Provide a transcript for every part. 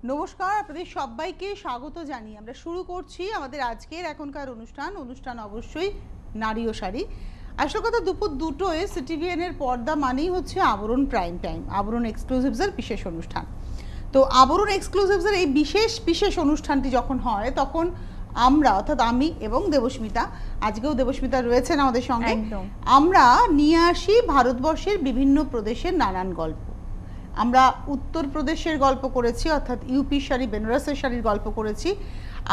নমস্কার, আপনাদের সবাইকে স্বাগত জানিয়ে আমরা শুরু করছি আমাদের আজকের এখনকার অনুষ্ঠান অবশ্যই নারী ও শাড়ি। আসল কথা দুপুর 2টোয় সিটিভিএন এর পর্দা মানেই হচ্ছে আবরণ প্রাইম টাইম, আবরণ এক্সক্লুসিভসের বিশেষ অনুষ্ঠান। তো আবরণ এক্সক্লুসিভসের এই বিশেষ অনুষ্ঠানটি যখন হয় তখন আমরা অর্থাৎ আমি এবং দেবস্মিতা, আজকেও দেবস্মিতা রয়েছেন আমাদের সঙ্গে, আমরা নিয়ে আসি ভারতবর্ষের বিভিন্ন প্রদেশের নানান গল্প। আমরা উত্তরপ্রদেশের গল্প করেছি, অর্থাৎ ইউপি শাড়ি, বেনারসের শাড়ির গল্প করেছি,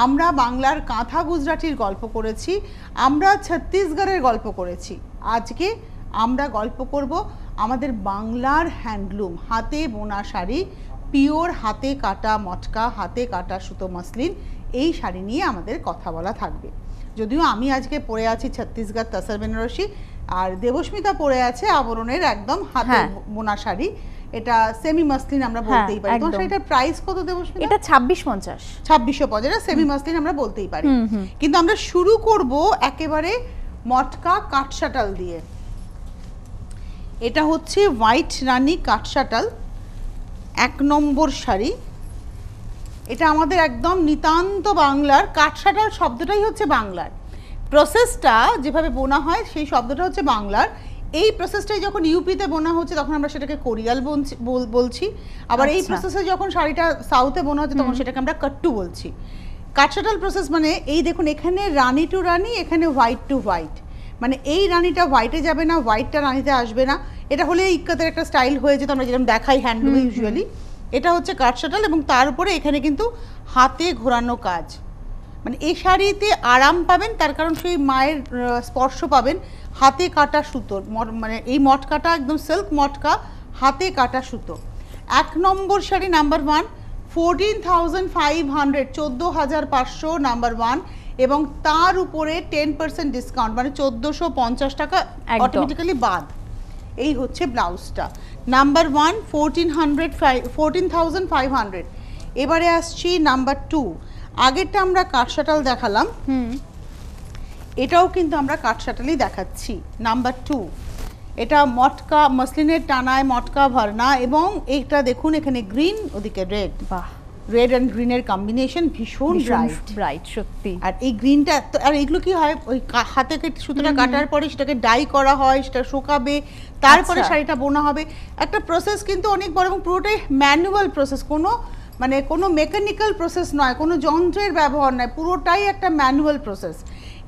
আমরা বাংলার কাঁথা গুজরাটির গল্প করেছি, আমরা ছত্তিশগড়ের গল্প করেছি। আজকে আমরা গল্প করব আমাদের বাংলার হ্যান্ডলুম, হাতে বোনা শাড়ি, পিওর হাতে কাটা মটকা, হাতে কাটা সুতো মসলিন, এই শাড়ি নিয়ে আমাদের কথা বলা থাকবে। যদিও আমি আজকে পরে আছি ছত্তিশগড় তসর বেনারসি, আর দেবস্মিতা পরে আছে আবরণের একদম হাতে বোনা শাড়ি, এটা সেমি মাসলিন আমরা বলতেই পারি। তোমার শাড়িটার প্রাইস কত দেবস্মিতা? এটা 2650। 2650, এটা সেমি মাসলিন আমরা বলতেই পারি। কিন্তু আমরা শুরু করব একেবারে মটকা কাঠশাটাল দিয়ে। এটা হচ্ছে হোয়াইট রানী কাঠশাটাল, 1 নম্বর শাড়ি। এটা আমাদের একদম নিতান্ত বাংলার, কাঠশাটাল শব্দটাই হচ্ছে বাংলার, প্রসেসটা যেভাবে বোনা হয় সেই শব্দটা হচ্ছে বাংলার। এই প্রসেসটাই যখন ইউপিতে বোনা হচ্ছে তখন আমরা সেটাকে কোরিয়াল বলছি, আবার এই প্রসেসে যখন শাড়িটা সাউথে বোনা হচ্ছে তখন সেটাকে আমরা কাট্টু বলছি। কাঠশাটাল প্রসেস মানে এই দেখুন, এখানে রানী টু রানী, এখানে হোয়াইট টু হোয়াইট, মানে এই রানীটা হোয়াইটে যাবে না, হোয়াইটটা রানীতে আসবে না। এটা হলে ইক্কাতের একটা স্টাইল হয়ে যেত, আমরা যেরকম দেখাই হ্যান্ডলুমে ইউজুয়ালি। এটা হচ্ছে কাঠশাটাল এবং তার উপরে এখানে কিন্তু হাতে ঘোরানো কাজ। মানে এই শাড়িতে আরাম পাবেন, তার কারণ সেই মায়ের স্পর্শ পাবেন। হাতে কাটা সুতোর, মানে এই মটকাটা একদম সিল্ক মটকা, হাতে কাটা সুতো। 1 নম্বর শাড়ি নাম্বার 1, 14,500, 14,500 নাম্বার 1, এবং তার উপরে 10% ডিসকাউন্ট, মানে 1450 টাকা অটোমেটিক্যালি বাদ। এই হচ্ছে ব্লাউজটা নাম্বার 1, 14,500। এবারে আসছি নাম্বার 2। আগেরটা আমরা কাঠশাটাল দেখালাম, এটাও কিন্তু আমরা কাঠশাটালই দেখাচ্ছি। নাম্বার 2, এটা মটকা মসলিনের টানায় মটকা ভরনা, এবং এইটা দেখুন এখানে গ্রিন, ওদিকে রেড। বাহ, রেড অ্যান্ড গ্রিনের কম্বিনেশন ভীষণ ব্রাইট সত্যি। আর এই গ্রিনটা, আর এগুলো কি হয়, ওই হাতে সুতোটা কাটার পরে সেটাকে ডাই করা হয়, সেটা শুকাবে, তারপরে শাড়িটা বোনা হবে। একটা প্রসেস কিন্তু অনেক বড় এবং পুরোটাই ম্যানুয়াল প্রসেস, কোনো মেকানিক্যাল প্রসেস নয়, কোনো যন্ত্রের ব্যবহার নয়, পুরোটাই একটা ম্যানুয়াল প্রসেস।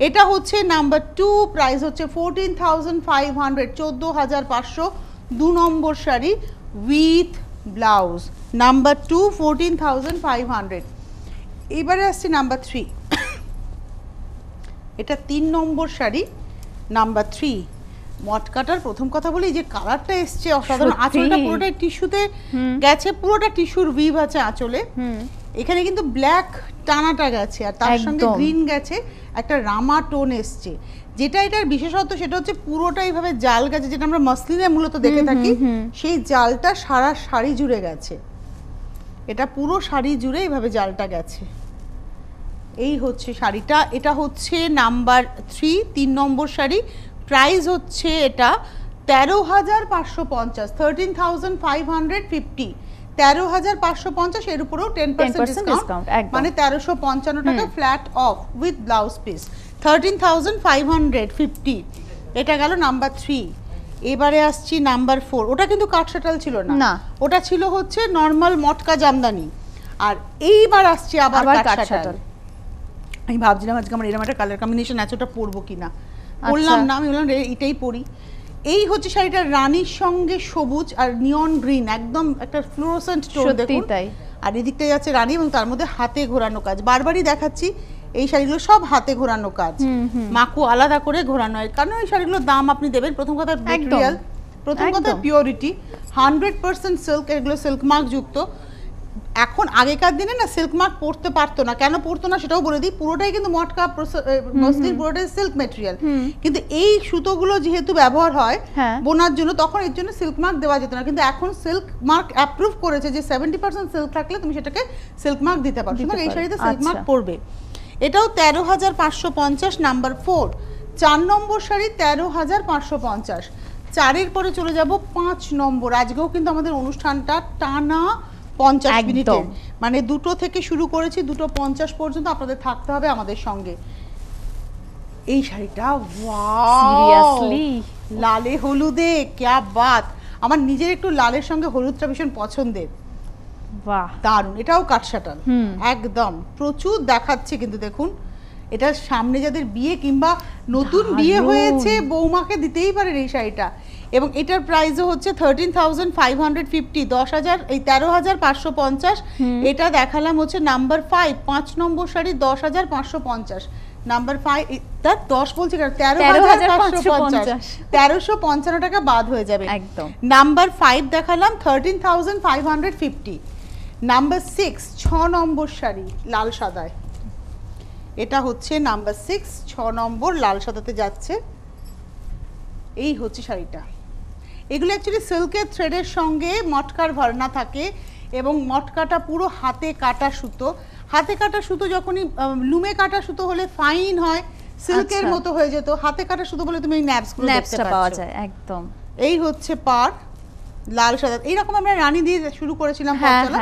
এটা হচ্ছে নাম্বার 2, প্রাইস হচ্ছে 14,500, 14,500, 2 নম্বর শাড়ি উইথ ব্লাউজ। নাম্বার 2, 14,500। এবারে আসছে নাম্বার 3। এটা 3 নম্বর শাড়ি নাম্বার 3। মটকাটার প্রথম কথা বলি, যে কালারটা এসছে অসাধারণ। আঁচলটা পুরোটাই টিস্যুতে গেছে, পুরোটা টিস্যুর উইভ আছে আঁচলে। এখানে কিন্তু ব্ল্যাক টানাটা গেছে, আর তার সঙ্গে গ্রিন গেছে, একটা রামা টোন এসছে। যেটা এটার বিশেষত্ব সেটা হচ্ছে পুরোটা এইভাবে জাল গেছে, যেটা আমরা মসলিনে মূলত দেখে থাকি, সেই জালটা সারা শাড়ি জুড়ে গেছে। এটা পুরো শাড়ি জুড়ে এইভাবে জালটা গেছে। এই হচ্ছে শাড়িটা। এটা হচ্ছে নাম্বার 3, 3 নম্বর শাড়ি। প্রাইস হচ্ছে এটা 13,550, 13,550, 13,550, এর উপরেও 10% ডিসকাউন্ট, মানে 1355 টাকা flat of with blouse piece, 13,550। এটা গেল নাম্বার 3। এবারে আসছি নাম্বার 4। ওটা কিন্তু কাঠশাটাল ছিল না, ওটা ছিল হচ্ছে নর্মাল মটকা জামদানি। আর এইবার আসছি আবার কাঠশাটাল। আমি ভাবছিলাম আজকে আমার এরকম একটা কালার কম্বিনেশন আছে, ওটা পরবো কিনা, বললাম না, আমি বললাম এটাই পরি। এই হচ্ছে শাড়িটা রানীর সঙ্গে সবুজ আর নিয়ন গ্রিন, একদম একটা ফ্লোরোসেন্ট টোন দেখুন। আর এদিকটা যাচ্ছে রানী এবং তার মধ্যে হাতে ঘোরানো কাজ। বারবারই দেখাচ্ছি এই শাড়িগুলো সব হাতে ঘোরানো কাজ, মাকু আলাদা করে ঘোরানো হয়, কারণ এই শাড়িগুলোর দাম আপনি দেবেন। প্রথম কথা ম্যাটেরিয়াল, প্রথম কথা পিওরিটি, 100% সিল্ক, এগুলো সিল্ক মার্ক যুক্ত। এখন আগেকার দিনে না সিল্ক মার্ক পড়তে পারতো না, কেন পড়তো না সেটাও বলে দিই। পুরোটাই কিন্তু মটকা মসলিন, পুরোটাই সিল্ক ম্যাটেরিয়াল, কিন্তু এই সুতোগুলো যেহেতু ব্যবহার হয় বোনার জন্য, তখন এর জন্য সিল্ক মার্ক দেওয়া যেত না। কিন্তু এখন সিল্ক মার্ক অ্যাপ্রুভ করেছে যে 70% সিল্ক থাকলে তুমি সেটাকে সিল্ক মার্ক দিতে পারো, সুতরাং এই শাড়িতে সিল্ক মার্ক পড়বে। এটাও 13,550, নাম্বার 4। 4 নম্বর শাড়ি 13,550। 4-এর পরে চলে যাব 5 নম্বর। আজকেও কিন্তু আমাদের অনুষ্ঠানটা টানা 50 মিনিটের, মানে 2টো থেকে শুরু করেছি, 2:50 পর্যন্ত আপনাদের থাকতে হবে আমাদের সঙ্গে। এই শাড়িটা ওয়াও, সিরিয়াসলি লালে হলুদে ক্যা বাত। আমার নিজের একটু লালের সঙ্গে হলুদটা ভীষণ পছন্দের। বাহ দারুণ, এটাও কাটশাটাল একদম প্রচুর দেখাচ্ছে কিন্তু দেখুন, এটা সামনে যাদের বিয়ে কিংবা নতুন বিয়ে হয়েছে বৌমাকে দিতেই পারেন এই শাড়িটা। এবং এটার প্রাইসও হচ্ছে 13,550, 10,000 এই 13,550। এটা দেখালাম হচ্ছে নাম্বার 5, 5 নম্বর শাড়ি 10,550। নাম্বার 5 তার 10 বলছি কারণ 13,550, 1355 টাকা বাদ হয়ে যাবে একদম। নাম্বার 5 দেখালাম 13,550। নাম্বার 6, 6 নম্বর শাড়ি লাল সাদায়, এটা হচ্ছে নাম্বার 6, 6 নম্বর লাল সাদাতে যাচ্ছে। এই হচ্ছে শাড়িটা। এগুলো অ্যাকচুয়ালি সিল্কের থ্রেডের সঙ্গে মটকার ভরনা থাকে এবং মটকাটা পুরো হাতে কাটা সুতো। হাতে কাটা সুতো যখনই লুমে কাটা সুতো হলে ফাইন হয়, সিল্কের মতো হয়ে যেত, হাতে কাটা সুতো বলে তুমি ন্যাপসগুলো দেখতে পাওয়া যায় একদম। এই হচ্ছে পার লাল সাদা, এইরকম আমরা রানী দিয়ে শুরু করেছিলাম পথচলা।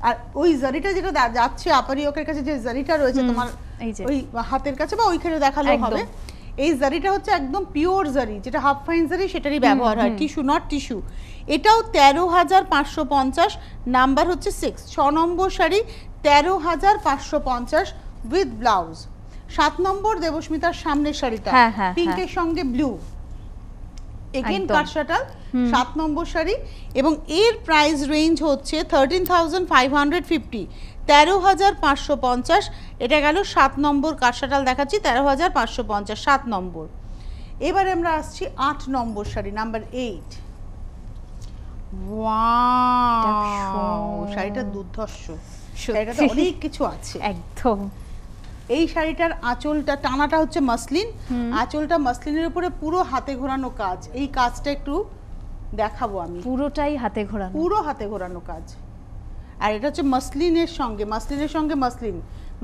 আর ওই জারিটা যেটা যাচ্ছে আপারিয়কের কাছে, যে জারিটা রয়েছে তোমার ওই হাতের কাছে বা ওইখানে দেখালো হবে, এই জারিটা হচ্ছে একদম পিওর জারি, যেটা হাফ ফাইন জারি সেটারই ব্যবহার হয়, টিস্যু নট টিস্যু। এটাও 13,550, নাম্বার হচ্ছে 6, 6 নম্বর শাড়ি 13,550 উইথ ব্লাউজ। 7 নম্বর দেবস্মিতার সামনের শাড়িটা পিঙ্কের সঙ্গে ব্লু, এগেইন কাটশাটাল 7 নম্বর শাড়ি এবং এর প্রাইস রেঞ্জ হচ্ছে 13,550, 13,550। এটা গেল 7 নম্বর কাটশাটাল দেখাচ্ছি 13,550, 7 নম্বর। এবারে আমরা আসছি 8 নম্বর শাড়ি নাম্বার 8। ওয়াও, শাড়িটা দুর্ধর্ষ, শাড়িটাতে অনেক কিছু আছে একদম। এই শাড়িটার আঁচলটা টানাটা হচ্ছে মাসলিন, আঁচলটা মাসলিনের উপরে পুরো হাতে ঘোরানো কাজ। এই কাজটা একটু দেখাবো আমি, পুরোটাই হাতে ঘোরানো, পুরো হাতে ঘোরানো কাজ। আর এটা হচ্ছে মাসলিনের সঙ্গে মাসলিন,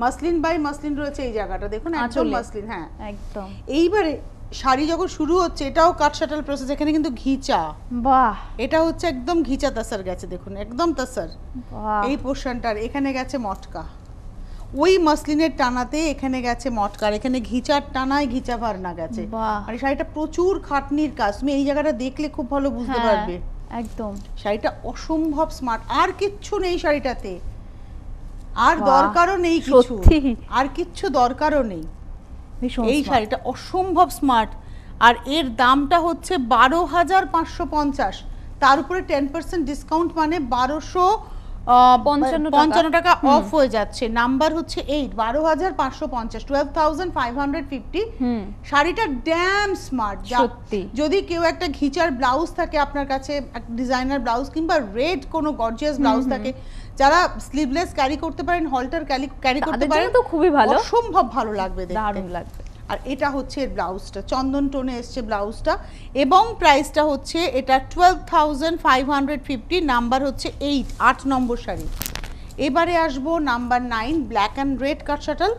মাসলিন বাই মাসলিন রয়েছে এই জায়গাটা দেখুন, একদম মাসলিন। হ্যাঁ একদম। এইবারে শাড়ি যখন শুরু হচ্ছে, এটাও কাটশাটাল প্রসেস, এখানে কিন্তু ঘিচা, বাহ, এটা হচ্ছে একদম ঘিচা তাসার গেছে দেখুন, একদম তাসার এই পোর্শনটার, এখানে গেছে মটকা, ওই মাসলিনের টানাতে এখানে গেছে মটকার, এখানে ঘিচার টানায় ঘিচা ভারনা গেছে। আর শাড়িটা প্রচুর খাটনির কাজ, তুমি এই জায়গাটা দেখলে খুব ভালো বুঝতে পারবে একদম। শাড়িটা অসম্ভব স্মার্ট, আর কিচ্ছু নেই শাড়িটাতে, আর দরকারও নেই কিছু, আর কিচ্ছু দরকারও নেই। এই শাড়িটা অসম্ভব স্মার্ট, আর এর দামটা হচ্ছে 12,550, তার উপরে 10% ডিসকাউন্ট মানে 1255 টাকা অফ হয়ে যাচ্ছে। নাম্বার হচ্ছে 8, 12,550, 12,550। শাড়িটা ড্যাম স্মার্ট সত্যি। যদি কেউ একটা ঘিচার ব্লাউজ থাকে আপনার কাছে, ডিজাইনার ব্লাউজ কিংবা রেড কোনো গর্জিয়াস ব্লাউজ থাকে, যারা স্লিভলেস ক্যারি করতে পারেন, হলটার ক্যারি করতে পারেন, তো খুবই ভালো, অসম্ভব ভালো লাগবে, দারুণ লাগবে। আর এটা হচ্ছে এর ব্লাউজটা, চন্দন টোনে এসছে ব্লাউজটা এবং প্রাইসটা হচ্ছে এটা 12,550, নাম্বার হচ্ছে 8, 8 নম্বর শাড়ি। এবারে আসবো নাম্বার 9, ব্ল্যাক অ্যান্ড রেড কাটশাটাল।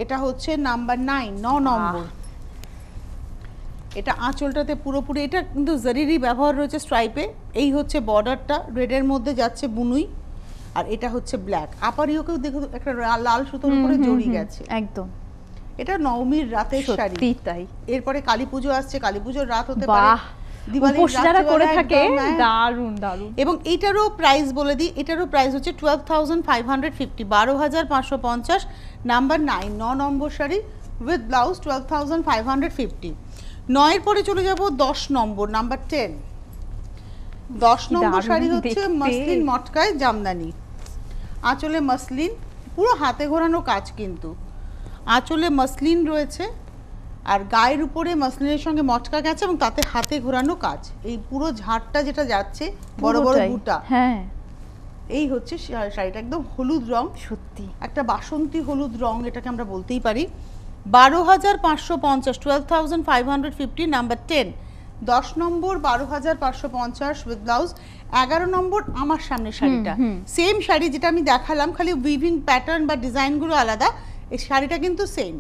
এটা হচ্ছে নাম্বার 9, 9 নম্বর। এটা আঁচলটাতে পুরোপুরি, এটা কিন্তু জারিরই ব্যবহার রয়েছে স্ট্রাইপে। এই হচ্ছে বর্ডারটা, রেডের মধ্যে যাচ্ছে বুনুই, আর এটা হচ্ছে ব্ল্যাক। আপারিওকেও দেখো একটা লাল সুতোর উপরে জড়িয়ে গেছে একদম। এটা নবমীর রাতের শাড়ি, তাই। এরপরে কালী পুজো আসছে, কালী পুজোর রাত হতে পারে, দিওয়ালির রাত করে থাকে, দারুণ দারুণ। এবং এটারও প্রাইস বলে দিই, এটারও প্রাইস হচ্ছে 12,550, 12,550, number 9, 9 number sari with blouse 12,550। 9 পরে চলে যাব 10 নম্বর, নাম্বার 10। 10 নম্বর শাড়ি হচ্ছে মাসলিন মটকায় জামদানি, আঁচলে মাসলিন, পুরো হাতে ঘোরানো কাজ, কিন্তু আঁচলে মাসলিন রয়েছে আর গায়ের উপরে মাসলিনের সঙ্গে মটকা গেছে এবং তাতে হাতে ঘোরানো কাজ। এই পুরো ঝাড়টা যেটা যাচ্ছে, বড় বড় বুটা, হ্যাঁ, এই হচ্ছে শাড়িটা, একদম হলুদ রং, সত্যি একটা বাসন্তী হলুদ রং এটাকে আমরা বলতেই পারি। 12,550, 12,550, নাম্বার 10। 10 number 12,550 with blouse. 11 নম্বর আমার সামনে শাড়িটা, সেম শাড়ি যেটা আমি দেখালাম, খালি উইভিং প্যাটার্ন বা ডিজাইনগুলো আলাদা। এই শাড়িটা কিন্তু সেম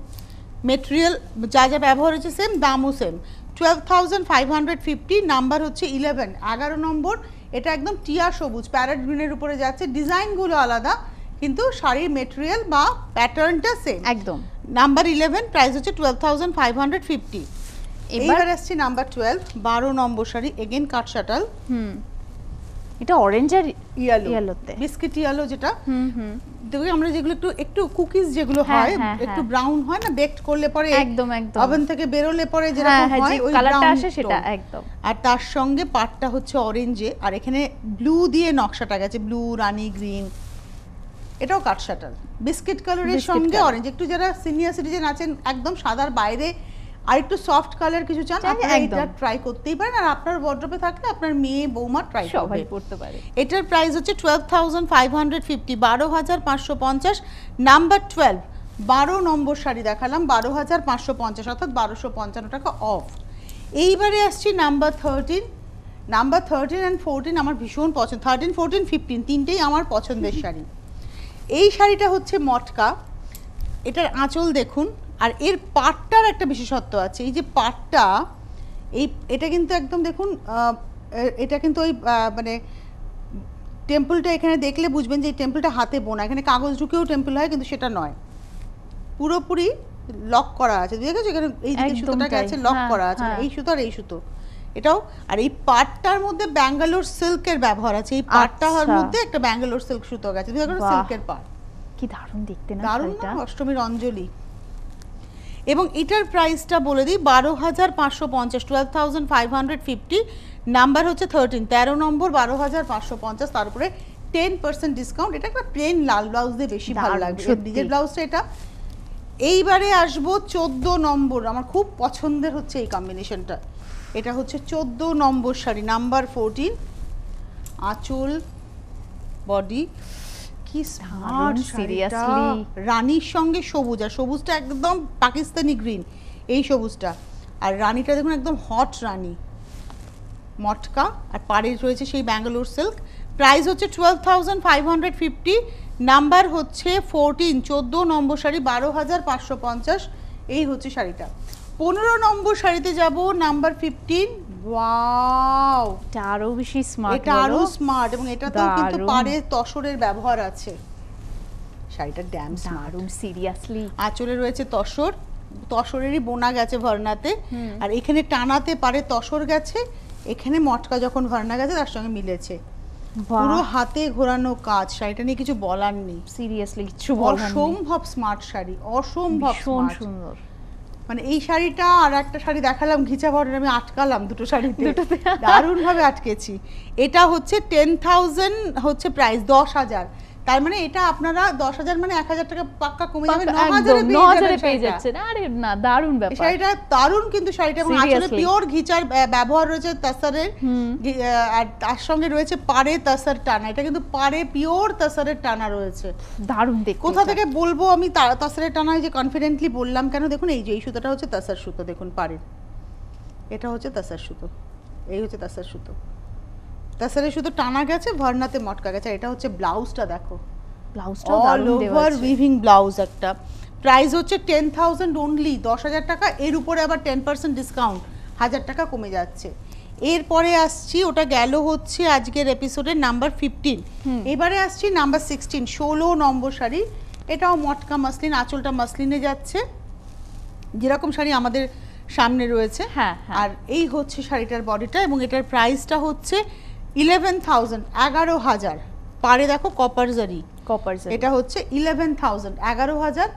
মেটেরিয়াল, যা যা ব্যবহার হয়েছে সেম, দামও সেম। 12,550, নাম্বার হচ্ছে 11, 11 নম্বর। এটা একদম টিয়া সবুজ প্যারেট গ্রিনের উপরে যাচ্ছে, ডিজাইনগুলো আলাদা কিন্তু শাড়ির মেটেরিয়াল বা প্যাটার্নটা সেম একদম। নাম্বার 11 প্রাইস হচ্ছে 12,550। এবার আসছে নাম্বার 12 12 নম্বর শাড়ি, এগেন কাট শাটাল। এটা অরেঞ্জ আর ইয়েলোতে বিস্কিট ইয়েলো, যেটা দেখো আমরা যেগুলো একটু একটু কুকিজ যেগুলো হয় একটু ব্রাউন হয় না, বেকড করলে পরে একদম একদম ওভেন থেকে বেরোলে পরে যেরকম হয় ওই কালারটা আসে সেটা একদম। আর তার সঙ্গে পাটটা হচ্ছে অরেঞ্জে, আর এখানে ব্লু দিয়ে নকশাটা গেছে, ব্লু রানী গ্রিন। এটাও কাট শাটাল বিস্কিট কালারের সঙ্গে অরেঞ্জ। একটু যারা সিনিয়র সিটিজেন আছেন একদম সাদার বাইরে আর একটু সফট কালার কিছু চান, আপনারা এটা ট্রাই করতেই পারেন। আর আপনার ওয়ার্ড্রোবে থাকলে আপনার মেয়ে বৌমা ট্রাই সবাই করতে পারে। এটার প্রাইস হচ্ছে 12,550 12,550। নাম্বার 12 12 নম্বর শাড়ি দেখালাম 12,550 অর্থাৎ 1255 টাকা অফ। এইবারে আসছি নাম্বার 13। নাম্বার 13 অ্যান্ড 14 আমার ভীষণ পছন্দ, 13 14 15 তিনটেই আমার পছন্দের শাড়ি। এই শাড়িটা হচ্ছে মটকা, এটার আঁচল দেখুন, আর এর পাটটার একটা বিশেষত্ব আছে। এই যে পাটটা এটা কিন্তু একদম দেখুন, এটা কিন্তু ওই মানে টেম্পলটা এখানে দেখলে বুঝবেন যে এই টেম্পলটা হাতে বোনা, এখানে কাগজ ঢুকেও টেম্পল হয় কিন্তু সেটা নয়, পুরোপুরি লক করা আছে। দেখেছো এখানে এই যে সুতোটা গেছে লক করা আছে, এই সুতো আর এই সুতো এটাও। আর এই পাটটার মধ্যে ব্যাঙ্গালোর সিল্কের ব্যবহার আছে, এই পাটটার মধ্যে একটা ব্যাঙ্গালোর সিল্ক সুতো গেছে, সিল্কের পাট। কি দারুণ দেখতে না দারুণ না, অষ্টমীর অঞ্জলি। এবং এটার প্রাইসটা বলে দিই 12,550 12,550। নাম্বার হচ্ছে 13 নম্বর 12,550, তার উপরে 10% ডিসকাউন্ট। এটা একটা প্লেন লাল ব্লাউজ দিয়ে বেশি ভালো লাগবে, ডিজের ব্লাউজটা এটা। এইবারে আসবো 14 নম্বর, আমার খুব পছন্দের হচ্ছে এই কম্বিনেশনটা। এটা হচ্ছে 14 নম্বর শাড়ি, নাম্বার 14। আঁচল বডি কি স্মার্ট, সিরিয়াসলি রানীর সঙ্গে সবুজ, আর সবুজটা একদম পাকিস্তানি গ্রিন এই সবুজটা, আর রানীটা দেখুন একদম হট রানী মটকা, আর পাড়ে রয়েছে সেই ব্যাঙ্গালোর সিল্ক। প্রাইস হচ্ছে 12,550। নাম্বার হচ্ছে 14 14 নম্বর শাড়ি 12,550। এই হচ্ছে শাড়িটা। 15 নম্বর শাড়িতে যাব, নাম্বার 15। ওয়াও, এটা আরো বেশি স্মার্ট, এটা আরো স্মার্ট, এবং এটাতেও কিন্তু পাড়ে তসরের ব্যবহার আছে। শাড়িটা ড্যাম স্মার্ট, সিরিয়াসলি। আঁচলে রয়েছে তসর, তসরেরই বোনা গেছে ভার্নাতে, আর এখানে টানাতে পারে তসর গেছে, এখানে মটকা যখন ভার্না গেছে তার সঙ্গে মিলেছে, পুরো হাতে ঘোরানো কাজ। শাড়িটা নিয়ে কিছু বলার নেই, সিরিয়াসলি কিছু বলার নেই, অসম্ভব স্মার্ট শাড়ি, অসম্ভব সুন্দর। মানে এই শাড়িটা আর একটা শাড়ি দেখালাম ঘিচা বর্ডার, আমি আটকালাম দুটো শাড়িতে, দারুণ ভাবে আটকেছি। এটা হচ্ছে 10,000 হচ্ছে প্রাইস, 10,000। তার মানে এটা আপনারা 10,000 মানে 1,000 টাকা পাক্কা কমে যাবে, 9,000 পেয়ে যাচ্ছেন। আরে না, দারুণ ব্যাপার, শাড়িটা দারুণ কিন্তু শাড়িটা, এবং আসলে পিওর ঘিচার ব্যবহার রয়েছে তাসারের, আর তার সঙ্গে রয়েছে পাড়ে তাসার টানা, এটা কিন্তু পাড়ে পিওর তাসারের টানা রয়েছে, দারুণ দেখতে। কোথা থেকে বলবো আমি তাসারের টানা, যে কনফিডেন্টলি বললাম কেন, দেখুন এই যে এই সুতোটা হচ্ছে তাসার সুতো, দেখুন পাড়ের এটা হচ্ছে তাসার সুতো, এই হচ্ছে তাসার সুতো, তাসারের সুতো টানা গেছে, ভার্নাতে মটকা গেছে। এটা হচ্ছে ব্লাউজটা, দেখো ব্লাউজটা অল ওভার উইভিং ব্লাউজ একটা। প্রাইস হচ্ছে 10,000 অনলি, 10,000 টাকা, এর উপরে আবার 10% ডিসকাউন্ট, 1,000 টাকা কমে যাচ্ছে। এরপরে আসছি, ওটা গেল হচ্ছে আজকের এপিসোডের নাম্বার 15। এবারে আসছি নাম্বার 16 16 নম্বর শাড়ি। এটাও মটকা মাসলিন, আঁচলটা মাসলিনে যাচ্ছে, যেরকম শাড়ি আমাদের সামনে রয়েছে। আর এই হচ্ছে শাড়িটার বডিটা, এবং এটার প্রাইসটা হচ্ছে 11,000 11,000। পারে দেখো কপার জারি, এটা হচ্ছে 11,000 11,000,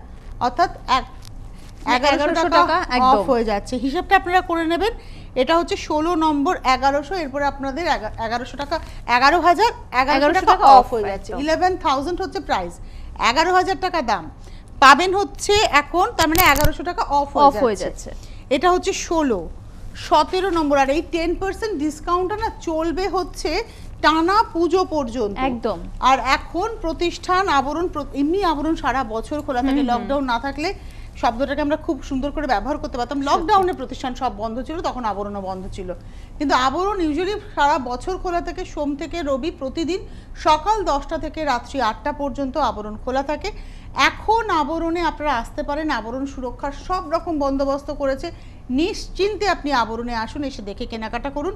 অর্থাৎ 1,100 টাকা অফ হয়ে যাচ্ছে। হিসাবটা আপনারা করে নেবেন। এটা হচ্ছে 16 নম্বর 1,100, এরপরে আপনাদের 1,100 টাকা 11,000 টাকা অফ হয়ে যাচ্ছে। 11,000 হচ্ছে প্রাইস, 11,000 টাকা দাম পাবেন হচ্ছে এখন, তার মানে 1,100 টাকা অফ হয়ে যাচ্ছে। এটা হচ্ছে 16 17 নম্বর, আর এই 10% ডিসকাউন্টটা না চলবে হচ্ছে টানা পুজো পর্যন্ত একদম। আর এখন প্রতিষ্ঠান আবরণ, এমনি আবরণ সারা বছর খোলা থাকে, লকডাউন না থাকলে শব্দটাকে আমরা খুব সুন্দর করে ব্যবহার করতে পারতাম। লকডাউনে প্রতিষ্ঠান সব বন্ধ ছিল, তখন আবরণও বন্ধ ছিল, কিন্তু আবরণ ইউজুয়ালি সারা বছর খোলা থাকে, সোম থেকে রবি প্রতিদিন সকাল 10টা থেকে রাত্রি 8টা পর্যন্ত আবরণ খোলা থাকে। এখন আবরণে আপনারা আসতে পারেন, আবরণ সুরক্ষার সব রকম বন্দোবস্ত করেছে, নিশ্চিন্তে আপনি আবরণে আসুন, এসে দেখে কেনাকাটা করুন।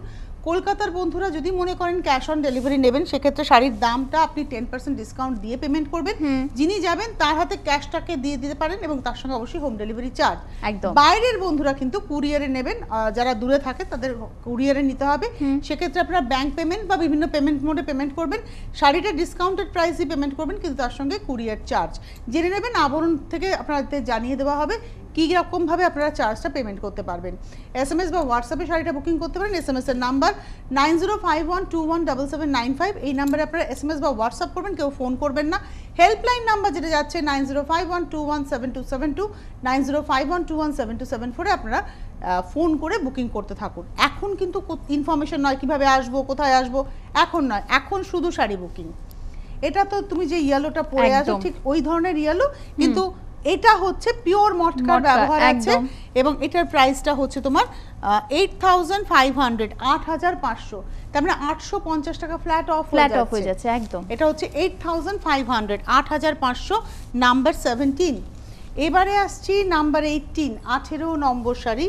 কলকাতার বন্ধুরা যদি মনে করেন ক্যাশ অন ডেলিভারি নেবেন, সেক্ষেত্রে শাড়ির দামটা আপনি 10% ডিসকাউন্ট দিয়ে পেমেন্ট করবেন। যিনি যাবেন তার হাতে ক্যাশটাকে দিয়ে দিতে পারেন এবং তার সঙ্গে অবশ্যই হোম ডেলিভারি চার্জ। একদম। বাইরের বন্ধুরা কিন্তু কুরিয়ারে নেবেন, যারা দূরে থাকে তাদের কুরিয়ারে নিতে হবে। সেক্ষেত্রে আপনারা ব্যাংক পেমেন্ট বা বিভিন্ন পেমেন্ট মোডে পেমেন্ট করবেন। শাড়িটা ডিসকাউন্টেড প্রাইসে পেমেন্ট করবেন, কিন্তু তার সঙ্গে কুরিয়ার চার্জ জেনে নেবেন। আবরণ থেকে আপনাদের জানিয়ে দেওয়া হবে কী রকমভাবে আপনারা চার্জটা পেমেন্ট করতে পারবেন। SMS বা হোয়াটসঅ্যাপে শাড়িটা বুকিং করতে পারেন। SMS এর নাম্বার 9051217795। এই নাম্বারে আপনারা SMS বা হোয়াটসঅ্যাপ করবেন, কেউ ফোন করবেন না। হেল্পলাইন নাম্বার যেটা যাচ্ছে 9051217272, 9051217274 আপনারা ফোন করে বুকিং করতে থাকুন। এখন কিন্তু ইনফরমেশন নয় কিভাবে আসবো, কোথায় আসবো, এখন নয়, এখন শুধু শাড়ি বুকিং। এটা তো তুমি যে ইয়েলোটা পরে আছো ঠিক ওই ধরনের ইয়েলো, কিন্তু এটা হচ্ছে পিওর মটকার ব্যবহার আছে এবং এটার প্রাইসটা হচ্ছে তোমার 8500, 8500। তার মানে 850 টাকা ফ্ল্যাট অফ হয়ে যাচ্ছে একদম। এটা হচ্ছে 8500, 8500, নাম্বার 17। এবারে আসছি নাম্বার 18, 18 নম্বর শাড়ি,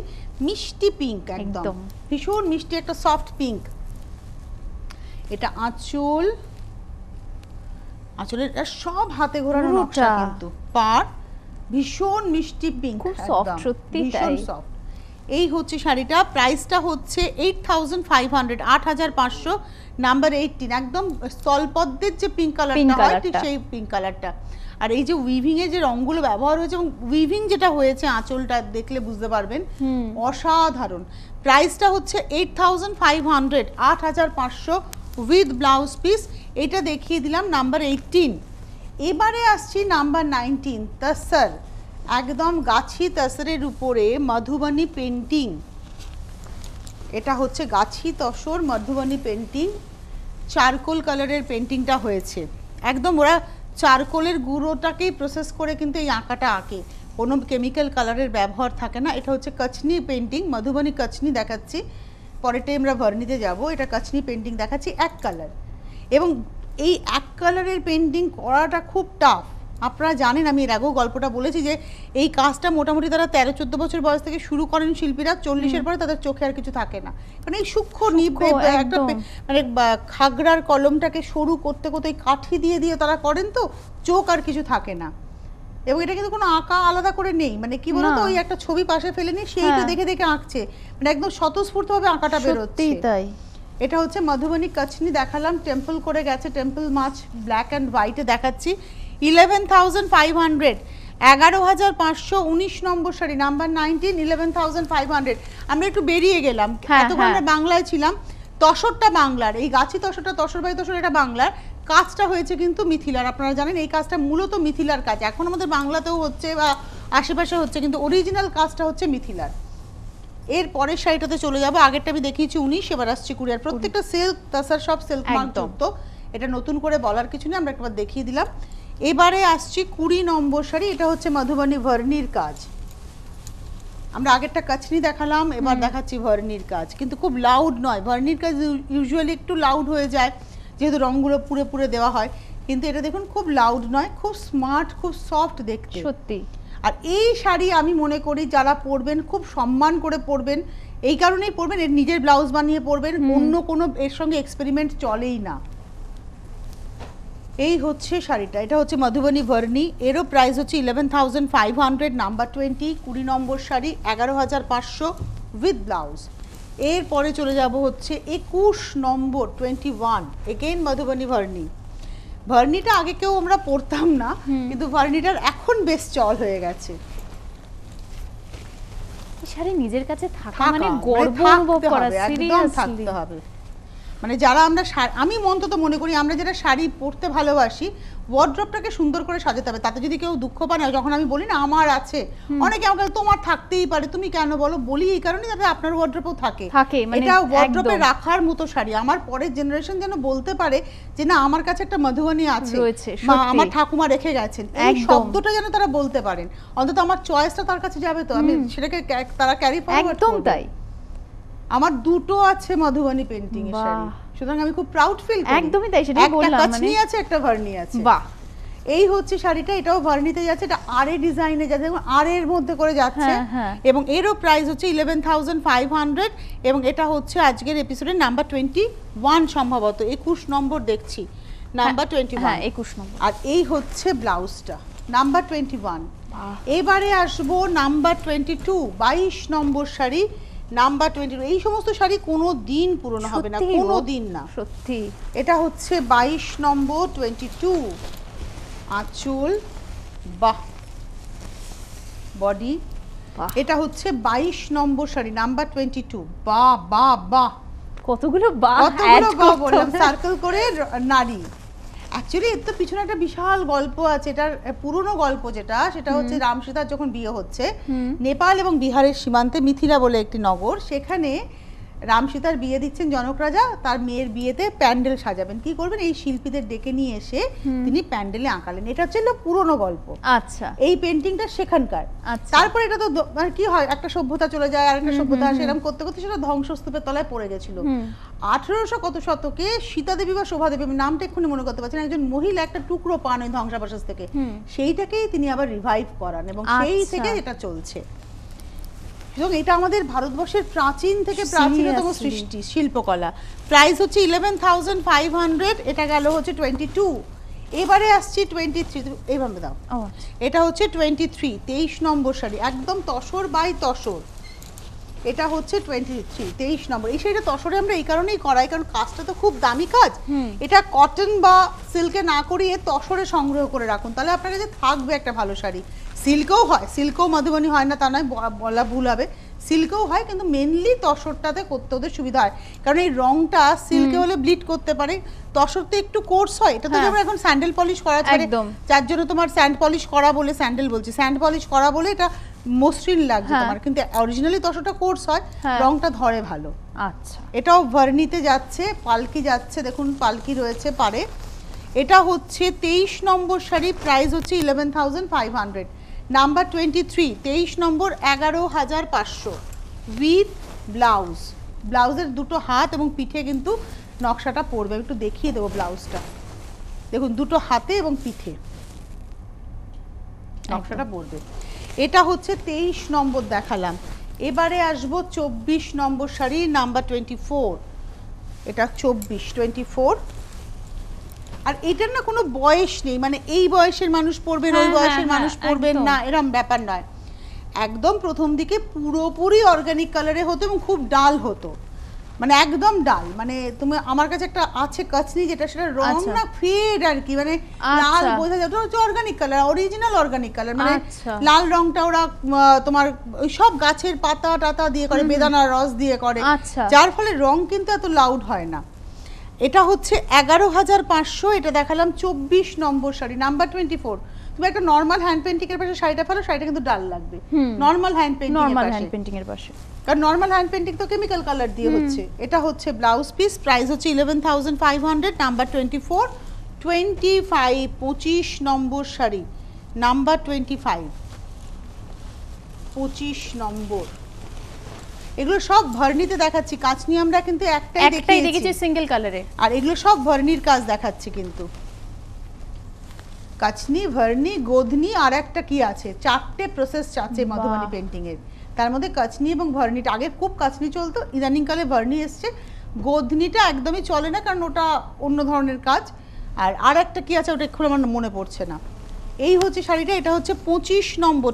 মিষ্টি পিঙ্ক, একদম ভীষণ মিষ্টি একটা সফট পিঙ্ক। এটা আঁচলের সব হাতে ঘোরানো নকশা, কিন্তু পার ভীষণ মিষ্টি পিঙ্ক, খুব সফট, সত্যি তাই সফট। এই হচ্ছে শাড়িটা, প্রাইসটা হচ্ছে 8500, 8500, নাম্বার 18। একদম স্থলপদ্মের যে পিঙ্ক কালারটা হয় ঠিক সেই পিঙ্ক কালারটা। আর এই যে উইভিং এর যে রংগুলো ব্যবহার হয়েছে এবং উইভিং যেটা হয়েছে আঁচলটা দেখলে বুঝতে পারবেন অসাধারণ। প্রাইসটা হচ্ছে 8500, 8500 উইথ ব্লাউজ পিস। এটা দেখিয়ে দিলাম নাম্বার 18। এবারে আসছি নাম্বার 19, তসর, একদম গাছি তসরের উপরে মধুবনী পেন্টিং। এটা হচ্ছে গাছি তসর মধুবনী পেন্টিং, চারকোল কালারের পেন্টিংটা হয়েছে। একদম ওরা চারকোলের গুঁড়োটাকেই প্রসেস করে কিন্তু এই আঁকাটা আঁকে, কোনো কেমিক্যাল কালারের ব্যবহার থাকে না। এটা হচ্ছে কচনি পেন্টিং, মধুবনী কচনি দেখাচ্ছি, পরেরটাই আমরা ভার্নিতে যাব। এটা কচনি পেন্টিং দেখাচ্ছি, এক কালার, এবং এই এক কালারের পেন্টিং করাটা খুব টাফ। আপনারা জানেন, আমি এর আগেও গল্পটা বলেছি যে এই কাজটা মোটামুটি তারা 13-14 বছর বয়স থেকে শুরু করেন শিল্পীরা, 40-এর পরে তাদের চোখে আর কিছু থাকে না, কারণ এই সূক্ষ্ম নিবে একটা মানে খাগড়ার কলমটাকে সরু করতে করতে কাঠি দিয়ে দিয়ে তারা করেন, তো চোখ আর কিছু থাকে না। এবং এটা কিন্তু কোনো আঁকা আলাদা করে নেই, মানে কি বলতো ওই একটা ছবি পাশে ফেলে নিয়ে সেইটা দেখে দেখে আঁকছে, মানে একদম স্বতঃস্ফূর্তভাবে আঁকাটা বেরোচ্ছে। তাই এটা হচ্ছে মধুবনী কচনি দেখালাম, টেম্পল করে গেছে, টেম্পল মাছ ব্ল্যাক অ্যান্ড হোয়াইটে দেখাচ্ছি। 11500, 11500, 19 নম্বর শাড়ি, নাম্বার 19, 11500। আমরা একটু বেরিয়ে গেলাম, এতক্ষণ আমরা বাংলায় ছিলাম। তসরটা বাংলার, এই গাছি তসরটা, তসর বাই তসর, এটা বাংলার। কাজটা হয়েছে কিন্তু মিথিলার। আপনারা জানেন এই কাজটা মূলত মিথিলার কাজ, এখন আমাদের বাংলাতেও হচ্ছে বা আশেপাশে হচ্ছে, কিন্তু অরিজিনাল কাজটা হচ্ছে মিথিলার। এর পরের শাড়িটাতে চলে যাবো, আগেরটা আমি দেখিয়েছি 19, এবার আসছি 20। আর প্রত্যেকটা সিল্ক তাসার সব সিল্ক মার্ক যুক্ত, এটা নতুন করে বলার কিছু নেই, আমরা একবার দেখিয়ে দিলাম। এবারে আসছি 20 নম্বর শাড়ি, এটা হচ্ছে মধুবনী ভার্নির কাজ। আমরা আগেরটা কচনি দেখালাম, এবার দেখাচ্ছি ভার্নির কাজ, কিন্তু খুব লাউড নয়। ভার্নির কাজ ইউজুয়ালি একটু লাউড হয়ে যায় যেহেতু রঙগুলো পুরে পুরে দেওয়া হয়, কিন্তু এটা দেখুন খুব লাউড নয়, খুব স্মার্ট, খুব সফট দেখতে, সত্যি। আর এই শাড়ি আমি মনে করি যারা পরবেন খুব সম্মান করে পরবেন, এই কারণেই পরবেন, এর নিজের ব্লাউজ বানিয়ে পরবেন, অন্য কোনো এর সঙ্গে এক্সপেরিমেন্ট চলেই না। এই হচ্ছে শাড়িটা, এটা হচ্ছে মধুবনী ভার্নি, এরও প্রাইস হচ্ছে 11500, number 20, 20 number sari, 11500 with blouse. এরপরে চলে যাব হচ্ছে 21 নম্বর, 21, এগেইন মধুবনী ভার্নি। ভার্নিটা আগে কেউ আমরা পড়তাম না, কিন্তু ভার্নিটার এখন বেশ চল হয়ে গেছে। শাড়ি নিজের কাছে থাকা মানে গর্ব অনুভব করা, সিরিয়াসলি থাকতে হবে। মানে যারা আমরা, আমি অন্তত মনে করি আমরা যারা শাড়ি পরতে ভালোবাসি, ওয়ার্ড্রপটাকে সুন্দর করে সাজাতে হবে। তাতে যদি কেউ দুঃখ পায় না, যখন আমি বলি না আমার আছে, অনেকে আমাকে তোমার থাকতেই পারে, তুমি কেন বলো, বলি এই কারণে যাতে আপনার ওয়ার্ড্রপও থাকে। এটা ওয়ার্ড্রপে রাখার মতো শাড়ি, আমার পরের জেনারেশন যেন বলতে পারে যে না আমার কাছে একটা মধুবনী আছে, আমার ঠাকুমা রেখে গেছেন, এই শব্দটা যেন তারা বলতে পারেন। অন্তত আমার চয়েসটা তার কাছে যাবে, তো আমি সেটাকে তারা ক্যারি ফরওয়ার্ড করবে। একদম তাই, আমার দুটো আছে মধুবনী পেইন্টিং এর শাড়ি, সুতরাং আমি খুব প্রাউড ফিল করি। একদমই তাই, সেটাই বললাম, একটা কচনি আছে, একটা ভার্নি আছে। বাহ, এই হচ্ছে শাড়িটা, এটাও ভার্নিতে যাচ্ছে, এটা আর এ ডিজাইনে যাচ্ছে, দেখুন আর এর মধ্যে করে যাচ্ছে, এবং এরও প্রাইস হচ্ছে 11,500, এবং এটা হচ্ছে আজকের এপিসোডের নাম্বার 21 সম্ভবত, 21 নম্বর দেখছি, নাম্বার 21, হ্যাঁ 21 নম্বর। আর এই হচ্ছে ব্লাউজটা নাম্বার 21। এবারে আসবো নাম্বার 22, 22 নম্বর শাড়ি, নাম্বার 22। এই সমস্ত শাড়ি কোনো দিন পুরনো হবে না, কোনো দিন না, সত্যি। এটা হচ্ছে 22 নম্বর 22, আঁচল, বাহ, বডি, এটা হচ্ছে 22 নম্বর শাড়ি নাম্বার 22, বাহ বাহ বাহ, কতগুলো বাহ, কতগুলো বাহ বললাম, সার্কেল করে নারী। অ্যাকচুয়ালি এর তো পিছনে একটা বিশাল গল্প আছে, এটার পুরনো গল্প যেটা, সেটা হচ্ছে রাম সীতার যখন বিয়ে হচ্ছে নেপাল এবং বিহারের সীমান্তে মিথিলা বলে একটি নগর, সেখানে রাম সীতার বিয়ে দিচ্ছেন জনক রাজা, তার মেয়ের বিয়েতে প্যান্ডেল সাজাবেন, কি করবেন, এই শিল্পীদের ডেকে নিয়ে এসে তিনি প্যান্ডেলে আঁকালেন, এটা হচ্ছে পুরনো গল্প। আচ্ছা, এই পেন্টিংটা সেখানকার। তারপর এটা তো মানে কি হয়, একটা সভ্যতা চলে যায় আর একটা সভ্যতা আসে, এরকম করতে করতে সেটা ধ্বংসস্তূপের তলায় পড়ে গেছিল। 1800 কত শতকে সীতা দেবী বা শোভা দেবী, আমি নামটা এক্ষুনি মনে করতে পারছি না, একজন মহিলা একটা টুকরো পান ওই ধ্বংসাবশেষ থেকে, সেইটাকেই তিনি আবার রিভাইভ করান, এবং সেই থেকে এটা চলছে। এবং এটা আমাদের ভারতবর্ষের প্রাচীন থেকে প্রাচীনতম সৃষ্টি শিল্পকলা। প্রাইস হচ্ছে 11,500, এটা গেল হচ্ছে 22। এবারে আসছি 23, এইভাবে দাও, এটা হচ্ছে 23, 23 নম্বর শাড়ি, একদম তসর বাই তসর, এটা হচ্ছে 23, 23 নম্বর। এই শাড়িটা তসরে আমরা এই কারণেই করাই, কারণ কাজটা তো খুব দামি কাজ, এটা কটন বা সিল্কে না করিয়ে তসরে সংগ্রহ করে রাখুন, তাহলে আপনার কাছে থাকবে একটা ভালো শাড়ি। সিল্কেও হয়, সিল্কেও মধুবনী হয় না তা নয়, বলা ভুল হবে, সিল্কেও হয়, কিন্তু মেনলি তসরটাতে করতে ওদের সুবিধা হয়, কারণ এই রংটা সিল্কে হলে ব্লিড করতে পারে, তসরতে একটু কোর্স হয়, এটা তো যেমন এখন স্যান্ডেল পলিশ করা ছাড়ে, যার জন্য তোমার স্যান্ড পলিশ করা বলে, স্যান্ডেল বলছি, স্যান্ড পলিশ করা বলে এটা মসৃণ লাগছে তোমার, কিন্তু অরিজিনালি তসরটা কোর্স হয়, রংটা ধরে ভালো। আচ্ছা, এটাও ভার্নিতে যাচ্ছে, পালকি যাচ্ছে, দেখুন পালকি রয়েছে পারে। এটা হচ্ছে 23 নম্বর শাড়ি, প্রাইস হচ্ছে 11,500, নাম্বার 23, 23 নম্বর, 11,500 উইথ ব্লাউজ। ব্লাউজের দুটো হাত এবং পিঠে কিন্তু নকশাটা পড়বে, একটু দেখিয়ে দেবো ব্লাউজটা, দেখুন দুটো হাতে এবং পিঠে নকশাটা পড়বে। এটা হচ্ছে 23 নম্বর দেখালাম। এবারে আসবো 24 নম্বর শাড়ি, নাম্বার 24, এটা 24, আর এটার না কোনো বয়স নেই, মানে এই বয়সের মানুষ পড়বেন, ওই বয়সের মানুষ পড়বেন না, এরকম ব্যাপার নয়, একদম প্রথম দিকে পুরোপুরি অর্গানিক কালারে হতো এবং খুব ডাল হতো, মানে একদম ডাল, মানে তুমি আমার কাছে একটা আছে কাচনি, যেটা সেটা রং না ফেড আর কি, মানে লাল বোঝা যায়, ওটা হচ্ছে organic colour, original organic colour, মানে লাল রংটা ওরা তোমার ওই সব গাছের পাতা টাতা দিয়ে করে, বেদানার রস দিয়ে করে, যার ফলে রং কিন্তু এত লাউড হয় না। এটা হচ্ছে 11,500, এটা দেখালাম 24 নম্বর শাড়ি, নাম্বার 24। তুমি একটা নরমাল হ্যান্ড পেইন্টিং এর পাশে শাড়িটা ফেলো, শাড়িটা কিন্তু ডাল লাগবে, নরমাল হ্যান্ড পেইন্টিং এর পাশে, কারণ নরমাল হ্যান্ড পেইন্টিং তো কেমিক্যাল কালার দিয়ে হচ্ছে। এটা হচ্ছে ব্লাউজ পিস, প্রাইস হচ্ছে 11,500, নাম্বার 24, 25 নম্বর শাড়ি, নাম্বার 25 নম্বর। এগুলো সব ভার্নিতে দেখাচ্ছি, কাচনি আমরা কিন্তু একটাই দেখেছি সিঙ্গেল কালারে, আর এগুলো সব ভার্নির কাজ দেখাচ্ছি, কিন্তু কাচনি, ভার্নি, গোধনি, আর একটা কি আছে, 4টে প্রসেস আছে মধুবনী পেইন্টিং এর, তার মধ্যে কাচনি এবং ভার্নিটা, আগে খুব কাচনি চলতো, ইদানিং কালে ভার্নি এসছে, গোধনিটা একদমই চলে না, কারণ ওটা অন্য ধরনের কাজ, আর একটা কি আছে ওটা একটু আমার মনে পড়ছে না। এই হচ্ছে শাড়িটা, এটা হচ্ছে 25 নম্বর,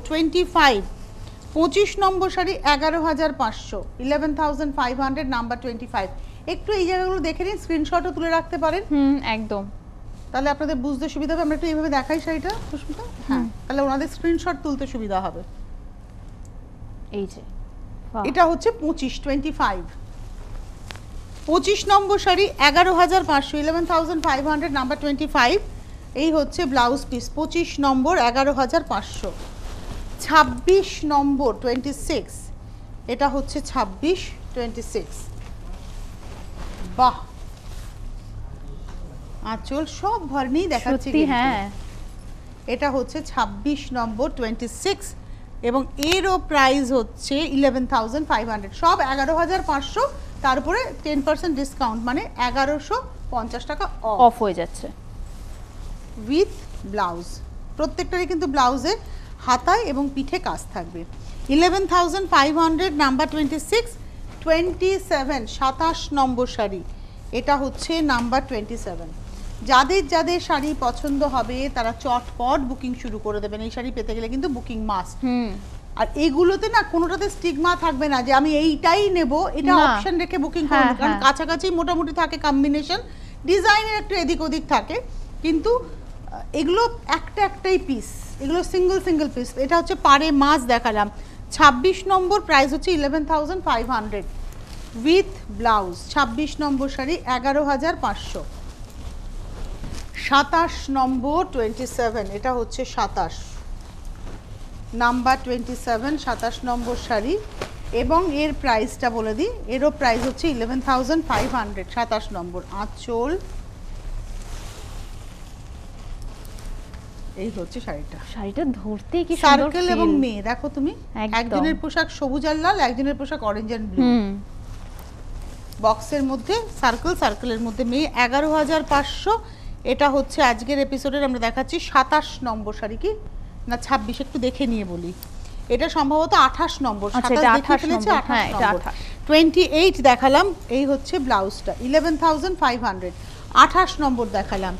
25 নম্বর শাড়ি, 11,500, 11,500, নাম্বার 25। একটু এই জায়গাগুলো দেখে নিন, স্ক্রিনশটও তুলে রাখতে পারেন, একদম, তাহলে আপনাদের বুঝতে সুবিধা হবে। আমরা একটু এইভাবে দেখাই শাড়িটা সুস্মিতা, হ্যাঁ, তাহলে ওনাদের স্ক্রিনশট তুলতে সুবিধা হবে। এই যে এটা হচ্ছে 25 নম্বর শাড়ি, 11,500, 11,500, নাম্বার 25। এই হচ্ছে ব্লাউজ পিস, 25 নম্বর, 11,500। 26 নম্বর, 26, এটা হচ্ছে 26, বাহ, আঁচল সব ভার্নি দেখাচ্ছি, হ্যাঁ, এটা হচ্ছে 26 নম্বর, 26, এবং এরও প্রাইস হচ্ছে 11,500, সব 11,500, তারপরে 10% ডিসকাউন্ট, মানে 1,150 টাকা অফ হয়ে যাচ্ছে। With blouse. প্রত্যেকটারই কিন্তু ব্লাউজে হাতায় এবং পিঠে কাজ থাকবে। 11,500 নাম্বার 26, 27 27 নম্বর শাড়ি, এটা হচ্ছে নাম্বার 27। যাদের যাদের শাড়ি পছন্দ হবে তারা চটপট বুকিং শুরু করে দেবেন। এই শাড়ি পেতে গেলে কিন্তু বুকিং মাস্ট। আর এগুলোতে না কোনোটাতে স্টিগমা থাকবে না যে আমি এইটাই নেব, এটা অপশন রেখে বুকিং করুন, কারণ কাছাকাছি মোটামুটি থাকে কম্বিনেশন, ডিজাইনের একটু এদিক ওদিক থাকে, কিন্তু এগুলো একটাই পিস, এগুলো সিঙ্গেল পিস। এটা হচ্ছে পাড়ে মাছ দেখালাম, 26 নম্বর, প্রাইস হচ্ছে 11,500 উইথ ব্লাউজ। 26 নম্বর শাড়ি 11,500। 27 নম্বর 27, এটা হচ্ছে 27 নাম্বার 27, 27 নম্বর শাড়ি, এবং এর প্রাইসটা বলে দিই, এরও প্রাইস হচ্ছে 11,500। 27 নম্বর আঁচল, এই হচ্ছে শাড়িটা ধরতেই কি সুন্দর, সার্কেল এবং মেয়ে দেখো তুমি, একজনের পোশাক সবুজ আর লাল, একজনের পোশাক অরেঞ্জ এন্ড ব্লু, বক্সের মধ্যে সার্কেল, সার্কেলের মধ্যে মেয়ে। 11,500। এটা হচ্ছে আজকের এপিসোডের আমরা দেখাচ্ছি 27 নম্বর শাড়ি, কি না 26, একটু দেখে নিয়ে বলি, এটা সম্ভবত 28 নম্বর, 27 দেখে ফেলেছে, 28 নম্বর। 28 দেখালাম, এই হচ্ছে ব্লাউজটা 11,500। 28 নম্বর দেখালাম।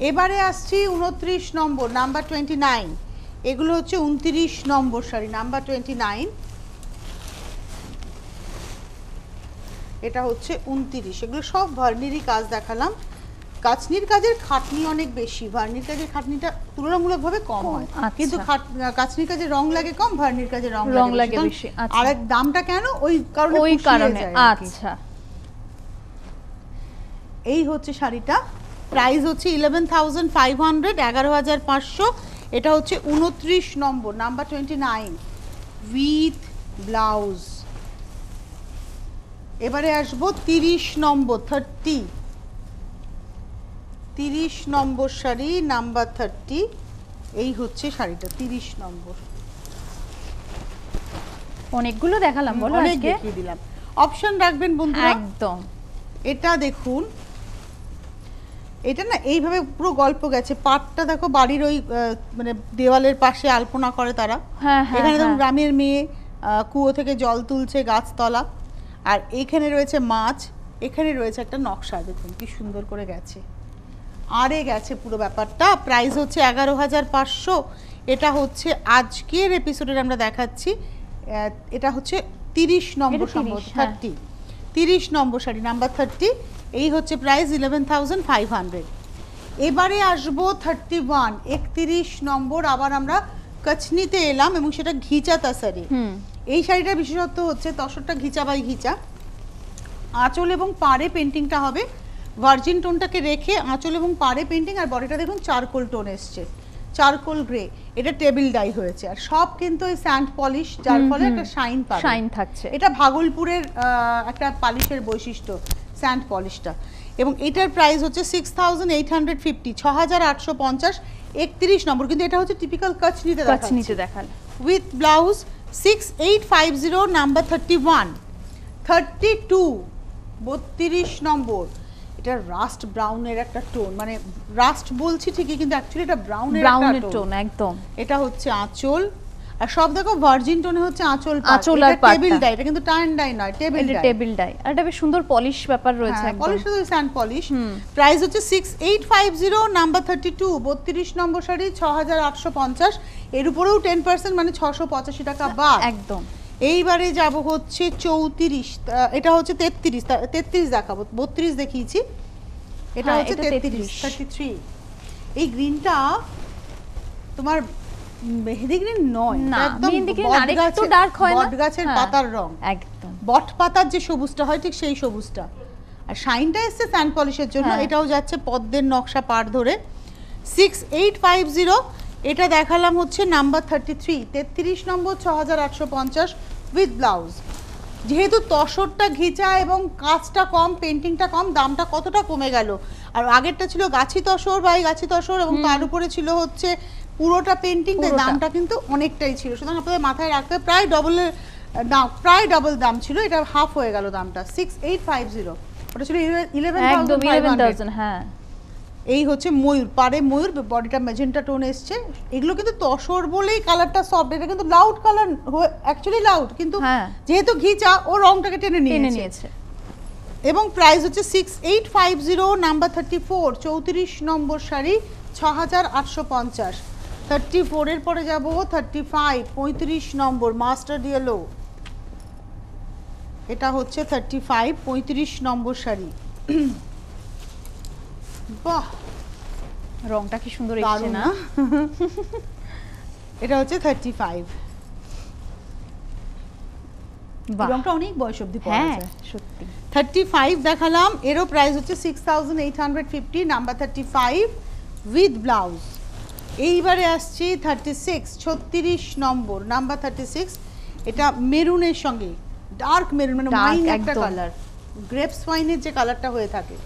এবারে আসছি 29 নম্বর, নাম্বার 29, এগুলো হচ্ছে 29 নম্বর শাড়ি, নাম্বার 29, এটা হচ্ছে 29। এগুলো সব ভার্নিরই কাজ দেখালাম। কাচনির কাজের খাটনি অনেক বেশি, ভার্নির কাজের খাটনিটা তুলনামূলকভাবে কম হয়, কিন্তু কাচনির কাজে রং লাগে কম, ভার্নির কাজে রং লাগে বেশি। আর এক দামটা কেন, ওই কারণে। আচ্ছা, এই হচ্ছে শাড়িটা, প্রাইস হচ্ছে 11,500, 11,500। এটা হচ্ছে 29 নম্বর, নাম্বার 29 উইথ ব্লাউজ। এবারে আসবো 30 নম্বর, 30 নম্বর শাড়ি, নাম্বার 30, এই হচ্ছে শাড়িটা 30 নম্বর। অনেকগুলো দেখালাম, বলো আজকে দেখিয়ে দিলাম, অপশন রাখবেন বন্ধুরা একদম। এটা দেখুন, এটা না এইভাবে পুরো গল্প গেছে, পাটটা দেখো বাড়ির ওই মানে দেওয়ালের পাশে আলপনা করে তারা, এখানে দেখুন গ্রামের মেয়ে কুয়ো থেকে জল তুলছে গাছতলা, আর এখানে রয়েছে মাছ, এখানে রয়েছে একটা নকশা, দেখুন কি সুন্দর করে গেছে, আরে গেছে পুরো ব্যাপারটা। প্রাইস হচ্ছে 11,500। এটা হচ্ছে আজকের এপিসোডের আমরা দেখাচ্ছি, এটা হচ্ছে 30 নম্বর, 30 নম্বর শাড়ি, নাম্বার 30, এই হচ্ছে প্রাইস 11,500। এবারে আসবো 31, 31 নম্বর, আবার আমরা কচনিতে এলাম, এবং সেটা ঘিচা তাসারি। এই শাড়িটার বিশেষত্ব হচ্ছে তসরটা ঘিচা বাই ঘিচা, আঁচল এবং পাড়ে পেন্টিংটা হবে ভার্জিন টোনটাকে রেখে, আঁচল এবং পাড়ে পেন্টিং, আর বডিটা দেখুন চারকোল টোন এসছে, চারকোল গ্রে, এটা টেবিল ডাই হয়েছে, আর সব কিন্তু এই স্যান্ড পলিশ, যার ফলে একটা শাইন থাকছে। এটা ভাগলপুরের একটা পালিশের বৈশিষ্ট্য স্যান্ড পলিশটা, এবং এটার প্রাইস হচ্ছে 6,850, 6,850। 31 নম্বর, কিন্তু এটা হচ্ছে টিপিক্যাল কচনিতে দেখাল উইথ ব্লাউজ। 6,850, নাম্বার 31। 32, 32 নম্বর, এটা রাস্ট ব্রাউনের একটা টোন, মানে রাস্ট বলছি ঠিকই, কিন্তু অ্যাকচুয়ালি এটা ব্রাউনের টোন একদম। এটা হচ্ছে আঁচল, আর সব দেখো ভার্জিন টোনে হচ্ছে আঁচল আর টেবিল ডাই, এটা কিন্তু টাইন ডাই নয়, টেবিল ডাই, আর এটা বেশ সুন্দর পলিশ ব্যাপার রয়েছে, একদম পলিশ, তো স্যান্ড পলিশ। প্রাইস হচ্ছে 6,850, নাম্বার 32, 32 নম্বর শাড়ি 6,850, এর উপরেও 10%, মানে 685 টাকা বাদ একদম। এইবারে যাব হচ্ছে 34, এটা হচ্ছে 33 দেখাবো, 32 দেখিয়েছি, এটা হচ্ছে 33। এই গ্রিনটা তোমার মেহেদি গ্রিন নয়, একদম বট গাছের পাতার রং, একদম বট পাতার যে সবুজটা হয় ঠিক সেই সবুজটা, আর শাইনটা এসছে স্যান্ড পলিশের জন্য। এটাও যাচ্ছে পদ্মের নকশা পাড় ধরে। 6,850, এটা দেখালাম হচ্ছে নাম্বার 33, 33 নম্বর, 6,850 উইথ ব্লাউজ। যেহেতু তসরটা ঘিচা এবং কাজটা কম, পেন্টিংটা কম, দামটা কতটা কমে গেল, আর আগেরটা ছিল গাছি তসর বাই গাছি তসর, এবং তার উপরে ছিল হচ্ছে পুরোটা পেন্টিং, দামটা কিন্তু অনেকটাই ছিল, সুতরাং আপনাদের মাথায় রাখতে প্রায় ডবল দাম ছিল, এটা হাফ হয়ে গেল দামটা। 6,850, ওটা ছিল 11,500। এই হচ্ছে ময়ূর, পারে ময়ূর, বডিটা ম্যাজেন্টা টোন এসছে। এগুলো কিন্তু তসর বলেই কালারটা সফট, এটা কিন্তু লাউড কালার, অ্যাকচুয়ালি লাউড, কিন্তু যেহেতু ঘিচা ও রংটাকে টেনে নিয়েছে। এবং প্রাইস হচ্ছে 6850, নাম্বার 34, 34 নম্বর শাড়ি, 6850। 34 এর পরে যাব 35, 35 নম্বর মাস্টার্ড ইয়েলো, এটা হচ্ছে 35, 35 নম্বর শাড়ি। বাহ, রংটা কি সুন্দর এসেছে না? এটা হচ্ছে 35। রংটা অনেক বয়স অবধি পরা যায়, সত্যি। 35 দেখালাম, এরও প্রাইস হচ্ছে 6850, নাম্বার 35 উইথ ব্লাউজ। এইবারে আসছি 36, 36 নম্বর, নাম্বার 36, এটা মেরুনের সঙ্গে ডার্ক মেরুন, মানে ওয়াইন একটা কালার, গ্রেপস ওয়াইনের যে কালারটা হয়ে থাকে।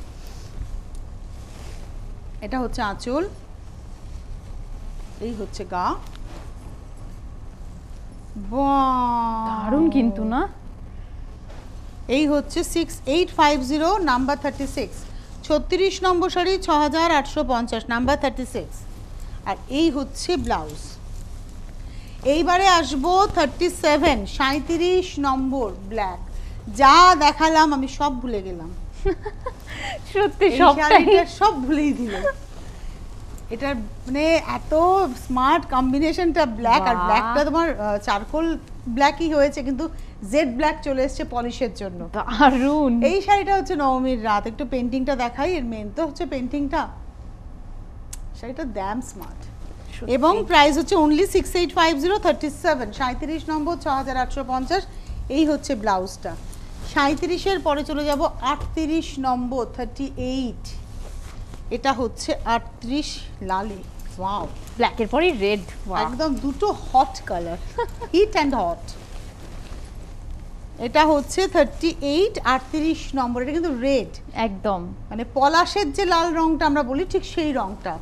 এটা হচ্ছে আঁচল, এই হচ্ছে গা। দারুণ কিন্তু না? এই হচ্ছে 6850, নাম্বার 36, 36 নম্বর শাড়ি, 6850, নাম্বার 36। আর এই হচ্ছে ব্লাউজ। এইবারে আসবো 37, 37 নম্বর ব্ল্যাক। যা দেখালাম আমি সব ভুলে গেলাম, সত্যি সব ভুলেই দিল। এটা মানে এত স্মার্ট কম্বিনেশনটা, ব্ল্যাক আর ব্ল্যাকটা তোমার চারকোল ব্ল্যাকই হয়েছে, কিন্তু জেড ব্ল্যাক চলে এসেছে পলিশের জন্য। দারুণ। এই শাড়িটা হচ্ছে নবমীর রাত, একটু পেন্টিংটা দেখাই, এর মেন তো হচ্ছে পেন্টিংটা। শাড়িটা দ্যাম স্মার্ট। এবং প্রাইস হচ্ছে অনলি 6850, 37, 37 নম্বর, 6850। এই হচ্ছে ব্লাউজটা। 37-এর পরে চলে যাব 38 নম্বর, 38, এটা হচ্ছে 38 লালি। ওয়াও, ব্ল্যাকের পরে রেড, একদম দুটো hot colour, heat and hot. এটা হচ্ছে 38, 38 নম্বর, এটা কিন্তু রেড, একদম মানে পলাশের যে লাল রংটা আমরা বলি ঠিক সেই রংটা।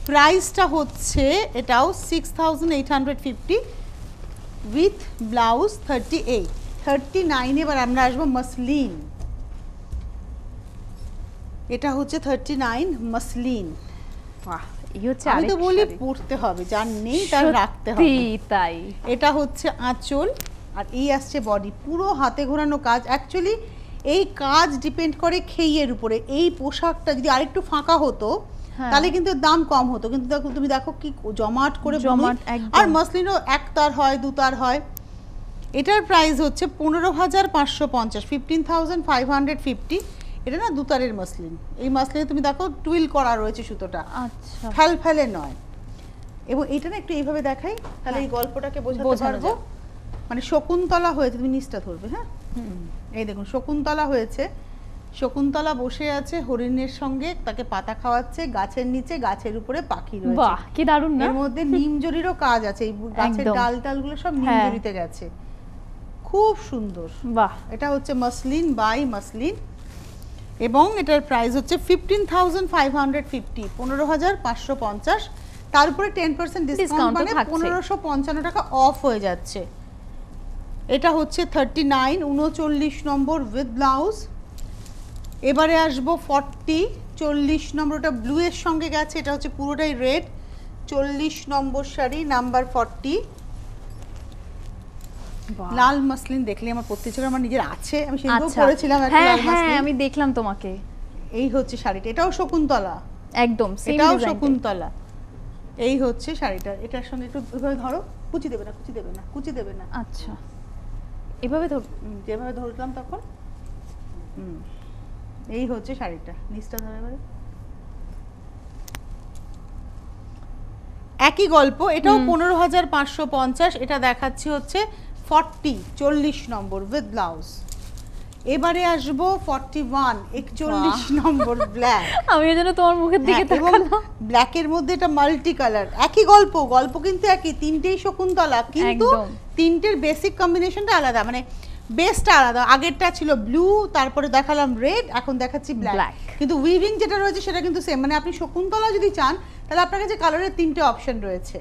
প্রাইসটা হচ্ছে এটাও 6850 উইথ ব্লাউজ 38। 39 এবার আমরা আসবো মসলিন, এটা হচ্ছে 39 মসলিন। বাহ, এই হচ্ছে আমি তো বলি পড়তে হবে, যার নেই তার রাখতে হবে, তাই। এটা হচ্ছে আঁচল, আর এই আসছে বডি, পুরো হাতে ঘোরানো কাজ। অ্যাকচুয়ালি এই কাজ ডিপেন্ড করে খেইয়ের উপরে। এই পোশাকটা যদি আরেকটু ফাঁকা হতো তাহলে কিন্তু দাম কম হতো, কিন্তু দেখো তুমি দেখো কি জমাট করে, আর মসলিনও এক তার হয়, দু তার হয়। এটার প্রাইস হচ্ছে 15,550, 15,550। এটা না দুতারের মসলিন, এই মসলিনে তুমি দেখো টুইল করা রয়েছে সুতোটা, আচ্ছা, ফেল ফেলে নয়। এবং এটা না একটু এইভাবে দেখাই, তাহলে এই গল্পটাকে বোঝাতে পারবো। মানে শকুন্তলা হয়েছে, তুমি নিচটা ধরবে, হ্যাঁ, এই দেখুন শকুন্তলা হয়েছে, শকুন্তলা বসে আছে হরিণের সঙ্গে, তাকে পাতা খাওয়াচ্ছে, গাছের নিচে, গাছের উপরে পাখি রয়েছে। বাহ, কি দারুণ না? এর মধ্যে নিমজরিরও কাজ আছে, এই গাছের ডাল টালগুলো সব নিমজরিতে গেছে, খুব সুন্দর। বাহ, এটা হচ্ছে মসলিন বাই মসলিন, এবং এটার প্রাইস হচ্ছে 15,550, 15,550। তার উপরে 10% ডিসকাউন্ট, মানে 1555 টাকা অফ হয়ে যাচ্ছে। এটা হচ্ছে 39, 39 নম্বর উইথ ব্লাউজ। এবারে আসবো 40, 40 নম্বর, ওটা ব্লু এর সঙ্গে গেছে, এটা হচ্ছে পুরোটাই রেড। 40 নম্বর শাড়ি, নাম্বার 40, লাল মসলিন। দেখলে আমার পড়তে ইচ্ছে করে, আমার নিজের আছে, আমি সেদিনও পরেছিলাম একটা লাল মসলিন। হ্যাঁ, আমি দেখলাম তোমাকে। এই হচ্ছে শাড়িটা, এটাও শকুন্তলা, একদম এটাও শকুন্তলা। এই হচ্ছে শাড়িটা, এটার সঙ্গে একটু এভাবে ধরো, কুচি দেবে না, কুচি দেবে না, কুচি দেবে না। আচ্ছা, এভাবে ধর, যেভাবে ধরলাম তখন। এই হচ্ছে শাড়িটা, নিচটা ধরে এবারে একই গল্প। এটাও 15,550। এটা দেখাচ্ছি হচ্ছে 40, 40 নম্বর উইথ ব্লাউজ। এবারে আসবো 41, 41 নম্বর ব্ল্যাক। আমি যেন তোমার মুখের দিকে তাকালাম। ব্ল্যাকের মধ্যে এটা মাল্টি কালার, একই গল্প, গল্প কিন্তু একই, তিনটেই শকুন্তলা, কিন্তু তিনটের বেসিক কম্বিনেশনটা আলাদা, মানে বেসটা আলাদা। আগেরটা ছিল ব্লু, তারপরে দেখালাম রেড, এখন দেখাচ্ছি ব্ল্যাক, কিন্তু উইভিং যেটা রয়েছে সেটা কিন্তু সেম। মানে আপনি শকুন্তলা যদি চান তাহলে আপনার কাছে কালারের তিনটে অপশন রয়েছে।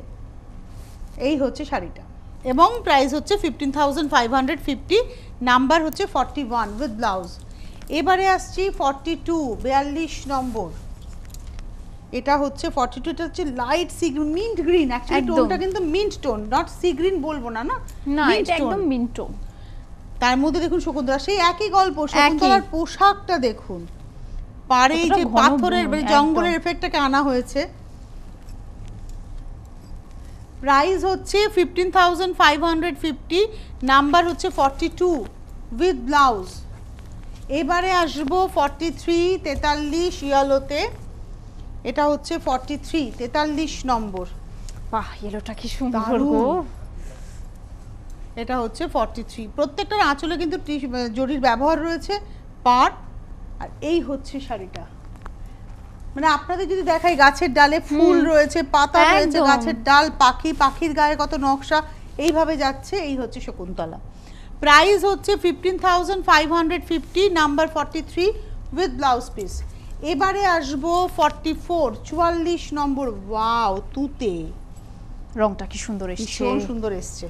এই হচ্ছে শাড়িটা, এবং প্রাইস হচ্ছে 15,550, নাম্বার হচ্ছে 41 উইথ ব্লাউজ। এবারে আসছি 42, 42 নম্বর, এটা হচ্ছে 42, এটা হচ্ছে light sea mint green, actually টোনটা কিন্তু mint tone, not sea green বলবো না, না এটা একদম মিন্ট টোন। তার মধ্যে দেখুন শকুন্তলা, সেই একই গল্প, শকুন্তলার পোশাকটা দেখুন, পারে এই যে পাথরের মানে জঙ্গলের এফেক্টটাকে আনা হয়েছে। প্রাইস হচ্ছে 15,550, নাম্বার হচ্ছে 42 উইথ ব্লাউজ। এবারে আসবো 43, 43 ইয়েলোতে, এটা হচ্ছে 43, 43 নম্বর। বাহ, ইয়েলোটা কি সুন্দর গো। এটা হচ্ছে 43, প্রত্যেকটার আঁচলে কিন্তু জরির ব্যবহার রয়েছে, পাট। আর এই হচ্ছে শাড়িটা, মানে আপনাদের যদি দেখাই গাছের ডালে ফুল রয়েছে, পাতা রয়েছে, গাছের ডাল, পাখি, পাখির গায়ে কত নকশা এইভাবে যাচ্ছে। এই হচ্ছে শকুন্তলা। প্রাইস হচ্ছে 15,550, নাম্বার 43 উইথ ব্লাউজ পিস। এবারে আসবো 44, 44 নম্বর। ওয়াও, তুতে, রংটা কি সুন্দর এসেছে, ভীষণ সুন্দর এসেছে।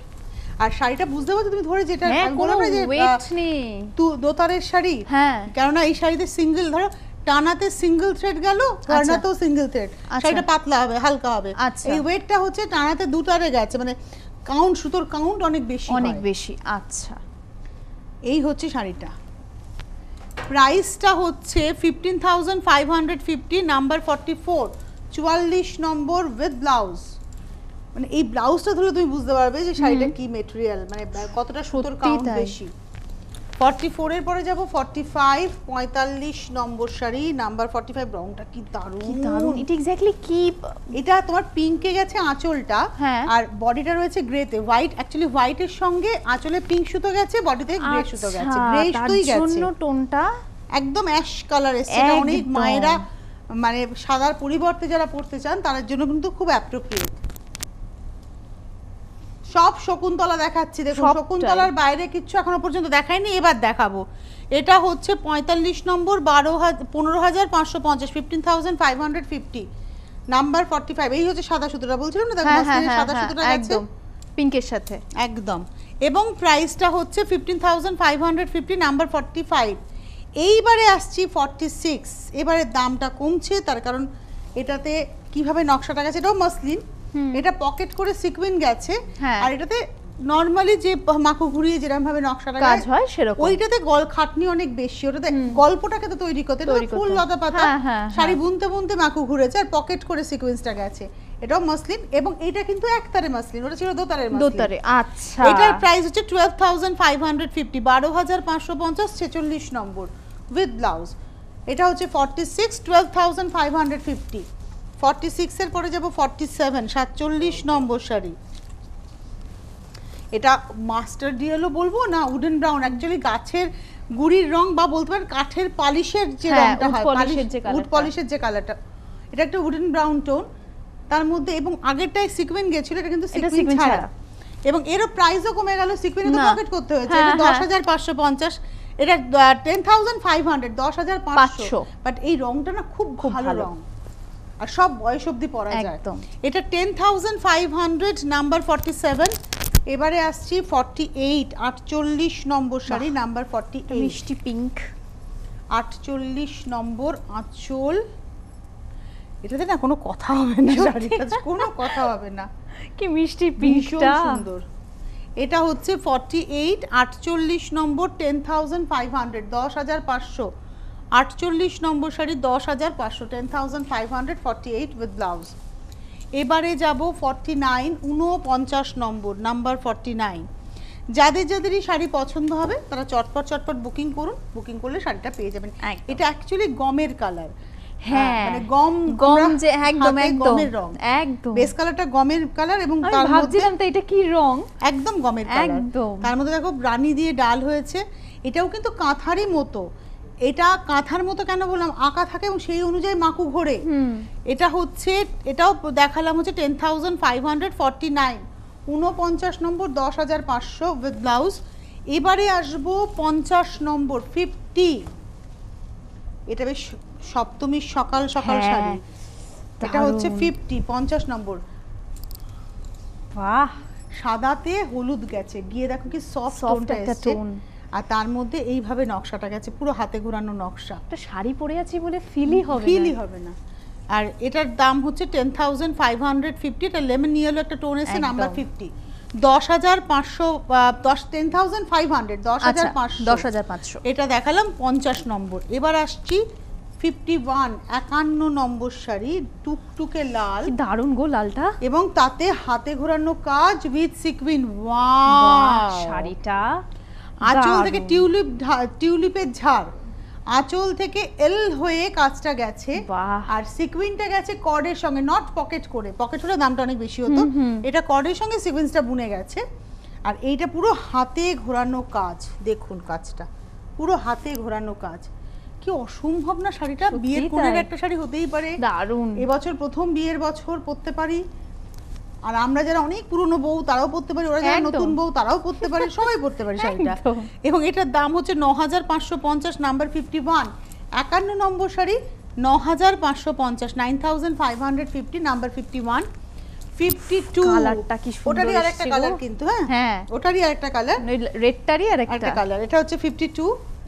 আর শাড়িটা বুঝতে পারছো তুমি ধরে, যেটা কোনো ওয়েট নেই, দোতারের শাড়ি। হ্যাঁ, কেননা এই শাড়িতে সিঙ্গেল, ধরো টানাতে সিঙ্গেল থ্রেড গেল, কারনাতেও সিঙ্গেল থ্রেড, শাড়িটা পাতলা হবে, হালকা হবে। এই ওয়েটটা হচ্ছে টানাতে দুটারে গেছে, মানে কাউন্ট, সুতোর কাউন্ট অনেক বেশি, অনেক বেশি। আচ্ছা, এই হচ্ছে শাড়িটা। প্রাইসটা হচ্ছে 15,550, নাম্বার 44, 44 নম্বর উইথ ব্লাউজ। মানে এই ব্লাউজটা ধরে তুমি বুঝতে পারবে যে শাড়িটা কি মেটেরিয়াল, মানে কতটা সুতোর কাউন্ট বেশি। 44 এর পরে যাব 45, 45 নম্বর শাড়ি, নাম্বার 45। রংটা কি দারুণ, কি দারুণ। এটা এক্স্যাক্টলি কি, এটা তোমার পিঙ্কে গেছে আঁচলটা, আর বডিটা রয়েছে গ্রেতে, হোয়াইট, অ্যাকচুয়ালি হোয়াইটের সঙ্গে আঁচলে পিঙ্ক সুতো গেছে, বডিতে গ্রে সুতো গেছে, গ্রে সুতোই গেছে, তার জন্য টোনটা একদম অ্যাশ কালার এসেছে। এটা অনেক মায়েরা মানে সাদার পরিবর্তে যারা পড়তে চান তাদের জন্য কিন্তু খুব অ্যাপ্রোপ্রিয়েট। সব শকুন্তলা দেখাচ্ছি, দেখুন শকুন্তলার বাইরে কিছু এখনো পর্যন্ত দেখাইনি, এবার দেখাবো। এটা হচ্ছে 45 নম্বর, 15,550, 15,550, নাম্বার 45। এই হচ্ছে সাদা সুতোটা বলছিলাম না, দেখুন সাদা সুতোটা গেছে পিঙ্কের সাথে একদম। এবং প্রাইসটা হচ্ছে 15,550, নাম্বার 45। এইবারে আসছি 46। এবারে দামটা কমছে, তার কারণ এটাতে কিভাবে নকশাটা গেছে, এটাও মসলিন, এটা পকেট করে সিকুইন গেছে, আর এটাতে নরমালি যে মাকু ঘুরিয়ে যেরকম ভাবে নকশাটা কাজ হয় সেরকম, ওইটাতে খাটনি অনেক বেশি, ওটাতে গল্পটাকে তো তৈরি করতে ফুল লতা পাতা শাড়ি বুনতে বুনতে মাকু ঘুরেছে, আর পকেট করে সিকুয়েন্সটা গেছে। এটাও মসলিন, এবং এটা কিন্তু একতারে মসলিন, ওটা ছিল দোতারের মসলিন। দোতারে, আচ্ছা। এটার প্রাইস হচ্ছে 12,550, 12,550, 46 নম্বর উইথ ব্লাউজ। এটা হচ্ছে 46, 12,550। 46 এর পরে যাব 47, 47 নম্বর শাড়ি। এটা মাস্টার ডিয়েলো বলবো না উডেন ব্রাউন, অ্যাকচুয়ালি গাছের গুড়ির রং বা বলতে পারেন কাঠের পলিশের যে রংটা হয়, উড পলিশের যে কালারটা, এটা একটা উডেন ব্রাউন টোন তার মধ্যে, এবং আগেরটাই সিকুয়েন গেছিল, এটা কিন্তু সিকুয়েন ছাড়া, এবং এরও প্রাইসও কমে গেল, সিকুয়েনে তো পকেট করতে হয়েছে। এটা 10,550, এটা 10,500, 10,500, বাট এই রংটা না খুব ভালো রং, আর সব বয়স অবধি পরা যায়। এটা 10,500, নাম্বার 47। এবারে আসছি 48, 48 নম্বর শাড়ি, নাম্বার 48, মিষ্টি পিঙ্ক, 48 নম্বর আঁচল। এটাতে না কোনো কথা হবে না, শাড়িটা কোনো কথা হবে না, কি মিষ্টি পিঙ্কটা, সুন্দর। এটা হচ্ছে 48, 48 নম্বর, 10,500, 10,500, 48 নম্বর শাড়ি, 10,500, 10,500, 48 উইথ ব্লাউজ। এবারে যাব 49, 49 নম্বর, নাম্বার 49। যাদের যাদেরই শাড়ি পছন্দ হবে তারা চটপট চটপট বুকিং করুন, বুকিং করলে শাড়িটা পেয়ে যাবেন। এটা অ্যাকচুয়ালি গমের কালার, হ্যাঁ মানে গম যে একদম গমের রং, একদম বেস কালারটা গমের কালার, এবং তার মধ্যে ভাবছিলাম তো এটা কি রং, একদম গমের কালার, একদম। তার মধ্যে দেখো রানী দিয়ে ডাল হয়েছে, এটাও কিন্তু কাঁথারই মতো। এটা কাঁথার মতো কেন বললাম, আঁকা থাকে এবং সেই অনুযায়ী মাকু ঘোরে। এটা হচ্ছে, এটাও দেখালাম হচ্ছে 10,500, 49, 49 নম্বর, 10,500 উইথ ব্লাউজ। এবারে আসবো 50 নম্বর, 50। এটা বেশ সপ্তমীর সকাল সকাল শাড়ি, এটা হচ্ছে 50, 50 নম্বর। বাহ, সাদাতে হলুদ গেছে, গিয়ে দেখো কি সফট একটা টোন, আর তার মধ্যে এইভাবে নকশাটা গেছে, পুরো হাতে ঘোরানো নকশা। একটা শাড়ি পরে আছি বলে ফিলই হবে না, আর এটার দাম হচ্ছে 10,550, এটা লেমন ইয়েলো একটা টোন এসে নাম্বার 50, 10,500, 10,500, 10,500 এটা দেখালাম 50 নম্বর। এবার আসছি 51, 51 নম্বর শাড়ি, টুকটুকে লাল, কি দারুণ গো লালটা, এবং তাতে হাতে ঘোরানো কাজ উইথ সিকুইন। ওয়াও শাড়িটা আঁচল থেকে টিউলিপের ঝাড়, আঁচল থেকে এল হয়ে কাজটা গেছে, আর সিকুইনটা গেছে কর্ডের সঙ্গে, নট পকেট করে, পকেট হলে দামটা অনেক বেশি হতো, এটা কর্ডের সঙ্গে সিকুইন্সটা বুনে গেছে। আর এইটা পুরো হাতে ঘোরানো কাজ, দেখুন কাজটা পুরো হাতে ঘোরানো কাজ, কি অসম্ভব না শাড়িটা। বিয়ের কোণের একটা শাড়ি হতেই পারে, দারুণ। এবছর প্রথম বিয়ের বছর পরতে পারি, আর আমরা যারা অনেক পুরনো বউ তারাও পরতে পারি, ওরা যারা নতুন বউ তারাও পরতে পারে, সবাই পরতে পারে শাড়িটা। এবং এটার দাম হচ্ছে 9,550, নাম্বার 51, 51 নম্বর শাড়ি 9,550, 9,550, নাম্বার 51, 52। কালারটা কি সুন্দর, ওটারই আরেকটা কালার কিন্তু, হ্যাঁ ওটারই আরেকটা কালার, রেডটারই আরেকটা কালার। এটা হচ্ছে 52,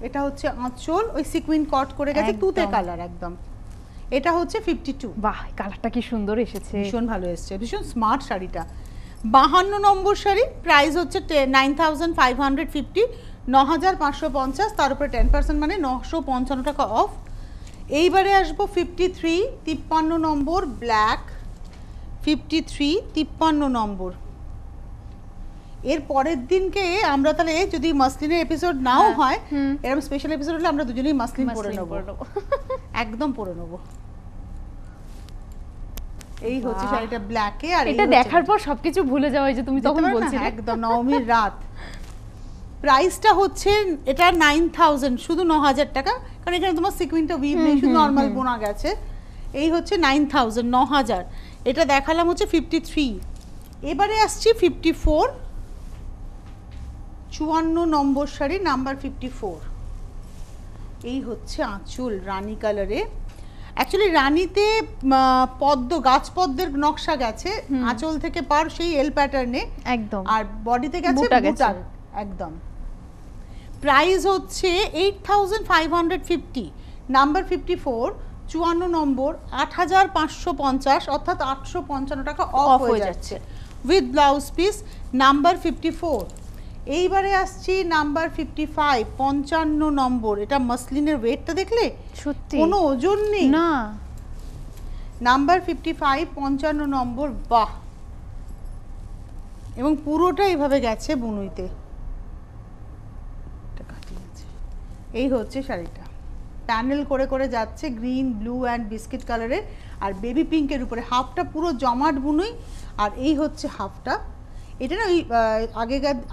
এটা হচ্ছে আঁচল ওই সিকুইন কট করে গেছে, তুতে কালার একদম। এটা হচ্ছে 52। বাহ, কালারটা কি সুন্দর এসেছে, ভীষণ ভালো এসেছে, ভীষণ স্মার্ট শাড়িটা। 52 নম্বর শাড়ি, প্রাইস হচ্ছে 9,550, 9,550, তার উপরে 10% মানে 955 টাকা অফ। এইবারে আসবো 53, 53 নম্বর ব্ল্যাক, 53, 53 নম্বর। এর পরের দিনকে আমরা তাহলে যদি মাসলিনের এপিসোড নাও হয়, এরকম স্পেশাল এপিসোড হলে আমরা দুজনেই মাসলিন পরে নেব, একদম পরে নেব। এই হচ্ছে শাড়িটা ব্ল্যাকে, আর এটা দেখার পর সবকিছু ভুলে যাওয়া, যে তুমি তখন বলছিলে একদম নবমীর রাত। প্রাইসটা হচ্ছে এটা 9,000, শুধু 9,000 টাকা, কারণ এখানে তোমার সিকুইনটা উইভ নেই, শুধু নরমাল বোনা গেছে। এই হচ্ছে 9,000, 9,000। এটা দেখালাম হচ্ছে 53। এবারে আসছি 54, 54 নম্বর শাড়ি, নাম্বার 54। এই হচ্ছে আঁচল রানী কালারে, অ্যাকচুয়ালি রানীতে পদ্ম, গাছ পদ্মের নকশা গেছে, আঁচল থেকে পার সেই এল প্যাটার্নে একদম, আর বডিতে গেছে বুটার একদম। প্রাইস হচ্ছে 8,550, নাম্বার 54, 54 নম্বর, 8,550, অর্থাৎ 855 টাকা অফ হয়ে যাচ্ছে উইথ ব্লাউজ পিস, নাম্বার 54। এইবারে আসছি নাম্বার 55, 55 নম্বর। এটা মাসলিনের ওয়েটটা দেখলে সত্যি কোনো ওজন নেই না, নাম্বার 55, 55 নম্বর। বাহ, এবং পুরোটা এইভাবে গেছে বুনুইতে, এই হচ্ছে শাড়িটা, প্যানেল করে করে যাচ্ছে, গ্রিন, ব্লু অ্যান্ড বিস্কিট কালারে, আর বেবি পিঙ্কের উপরে হাফটা পুরো জমাট বুনুই, আর এই হচ্ছে হাফটা। এটা না ওই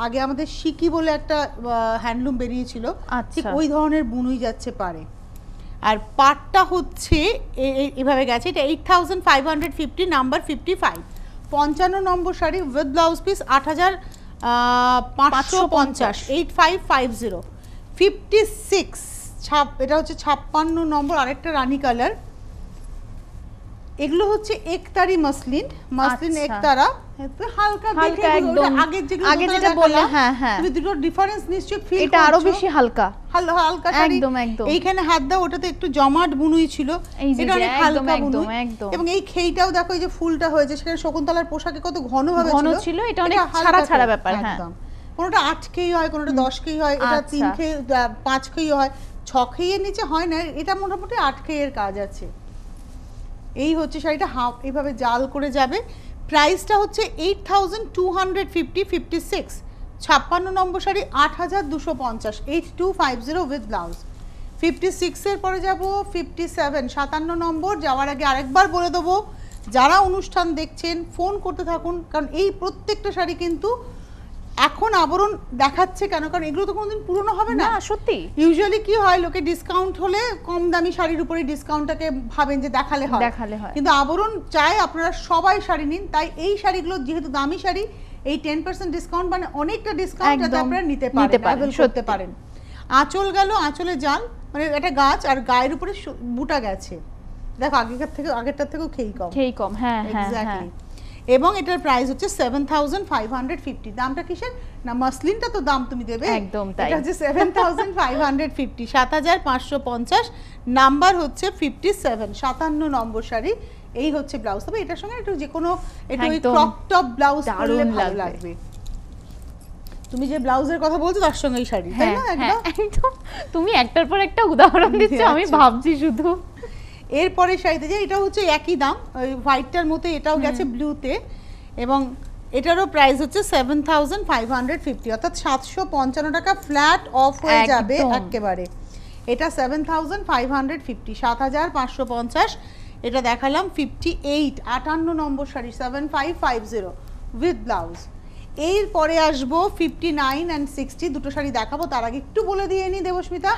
আগে আমাদের শিকি বলে একটা হ্যান্ডলুম বেরিয়েছিল, ঠিক ওই ধরনের বুনুই যাচ্ছে পারে। আর পাটটা হচ্ছে এভাবে গেছে, এটা 8,550, number 55, 55 number sari with blouse piece, 8,550, 8,550, 56। এটা হচ্ছে 56 নম্বর, আরেকটা রানী কালার। এগুলো হচ্ছে একতারি মাসলিন, মাসলিন একতারা, হালকা দেখে আগে যেটা বললে, হ্যাঁ হ্যাঁ তুমি দুটো ডিফারেন্স নিশ্চয়ই ফিল করছো, এটা আরো বেশি হালকা, হালকা শাড়ি একদম একদম। এইখানে হাত দাও, ওটাতে একটু জমাট বুনুই ছিল, এটা অনেক হালকা বুনুই, এবং এই খেইটাও দেখো এই যে ফুলটা হয়েছে, সেখানে শকুন্তলার পোশাকে কত ঘনভাবে ছিল, এটা অনেক ছাড়া ছাড়া ব্যাপার, হ্যাঁ কোনোটা 8 খেই হয়, কোনোটা 10 খেই হয়, এটা 3 খেই, 5 খেই হয়, 6 খেইয়ের নিচে হয় না, এটা মোটামুটি 8 খেইয়ের কাজ আছে। এই হচ্ছে শাড়িটা, হাফ এইভাবে জাল করে যাবে। প্রাইসটা হচ্ছে 8,250, 56, 56 নম্বর শাড়ি, 8,250, 8,250 উইথ ব্লাউজ। 56 এর পরে যাব 57, 57 নম্বর। যাওয়ার আগে আরেকবার বলে দেবো, যারা অনুষ্ঠান দেখছেন ফোন করতে থাকুন, কারণ এই প্রত্যেকটা শাড়ি কিন্তু এখন আবরণ দেখাচ্ছে কেন, কারণ এগুলো তো কোনোদিন পুরনো হবে না, সত্যি। ইউজুয়ালি কি হয়, লোকে ডিসকাউন্ট হলে কম দামি শাড়ির উপরে ডিসকাউন্টটাকে ভাবেন যে দেখালে হয়, কিন্তু আবরণ চাই আপনারা সবাই শাড়ি নিন, তাই এই শাড়িগুলো যেহেতু দামি শাড়ি, এই 10% ডিসকাউন্ট মানে অনেকটা ডিসকাউন্ট, যাতে আপনারা নিতে পারেন। আঁচল গেল, আঁচলে জাল মানে একটা গাছ, আর গায়ের উপরে বুটা গেছে, দেখো আগেরটার থেকেও খেই কম, হ্যাঁ এক্স্যাক্টলি। এবং এটার প্রাইস হচ্ছে 7550। দামটা কিসের না, মাসলিনটা তো দাম তুমি দেবে, একদম তাই। এটা হচ্ছে 7550, 7550, নাম্বার হচ্ছে 57, 57 নম্বর শাড়ি। এই হচ্ছে ব্লাউজ। তবে এটার সঙ্গে একটু যে কোনো একটু ওই ক্রপ টপ ব্লাউজ পরলে ভালো লাগবে। তুমি যে ব্লাউজের কথা বলছো তার সঙ্গে এই শাড়ি, তাই না? একদম, তুমি একটার পর একটা উদাহরণ দিচ্ছ, আমি ভাবছি শুধু। এরপরে শাড়িতে যে এটা হচ্ছে একই দাম, ওই হোয়াইটটার মতো এটাও গেছে ব্লুতে, এবং এটারও প্রাইস হচ্ছে 7550, অর্থাৎ 755 টাকা ফ্ল্যাট অফ হয়ে যাবে একেবারে। এটা 7550, 7550। এটা দেখালাম 58, 58 নম্বর শাড়ি, 7550 উইথ ব্লাউজ। এরপরে আসবো 59 and 60, দুটো শাড়ি দেখাবো। তার আগে একটু বলে দিয়ে নি দেবস্মিতা,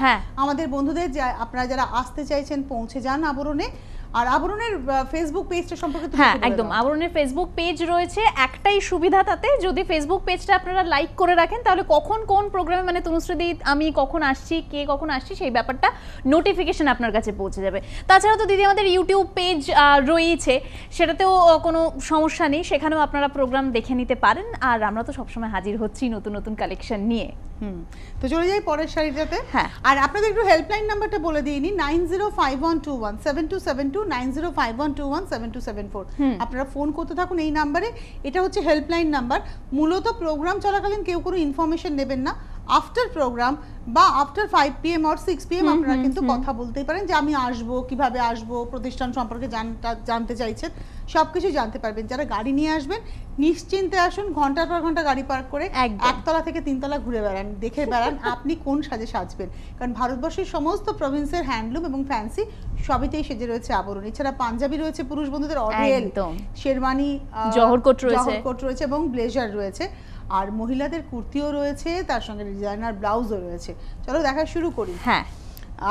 আমাদের বন্ধুদের আপনারা যারা আসতে চাইছেন পৌঁছে যান আবরণে। আর আবরণের ফেসবুক পেজটা সম্পর্কে তুমি হ্যাঁ একদম, আবরণের ফেসবুক পেজ রয়েছে। একটাই সুবিধা তাতে, যদি ফেসবুক পেজটা আপনারা লাইক করে রাখেন তাহলে কখন কোন প্রোগ্রামে মানে তনুশ্রী আমি কখন আসছি, কে কখন আসছি, সেই ব্যাপারটা নোটিফিকেশন আপনার কাছে পৌঁছে যাবে। তাছাড়া তো দিদি আমাদের ইউটিউব পেজ রয়েছে, সেটাতেও কোনো সমস্যা নেই, সেখানেও আপনারা প্রোগ্রাম দেখে নিতে পারেন। আর আমরা তো সবসময় হাজির হচ্ছি নতুন নতুন কালেকশন নিয়ে। তো চলে যাই পরের শাড়িটাতে। আর আপনাদের একটু হেল্পলাইন নাম্বারটা বলে দিইনি, 9051217272, 9051217274। আপনারা ফোন করতে থাকুন এই নাম্বারে। এটা হচ্ছে হেল্পলাইন নাম্বার। মূলত প্রোগ্রাম চলাকালীন কেউ কোনো ইনফরমেশন নেবেন না। আফটার প্রোগ্রাম বা আফটার 5 PM or 6 PM আপনারা কিন্তু কথা বলতেই পারেন যে আমি আসবো, কিভাবে আসবো, প্রতিষ্ঠান সম্পর্কে জানতে চাইছেন, সবকিছু জানতে পারবেন। যারা গাড়ি নিয়ে আসবেন নিশ্চিন্তে আসুন, ঘন্টার পর ঘন্টা গাড়ি পার্ক করে একতলা থেকে 3তলা ঘুরে বেড়ান, দেখে বেড়ান আপনি কোন সাজে সাজবেন। কারণ ভারতবর্ষের সমস্ত প্রভিন্সের হ্যান্ডলুম এবং ফ্যান্সি সবইতেই সেজে রয়েছে আবরণ। এছাড়া পাঞ্জাবি রয়েছে পুরুষ বন্ধুদের, অডেল, শেরওয়ানি, জহরকোট রয়েছে এবং ব্লেজার রয়েছে। আর মহিলাদের কুর্তিও রয়েছে, তার সঙ্গে ডিজাইনার ব্লাউজও রয়েছে। চলো দেখা শুরু করি। হ্যাঁ,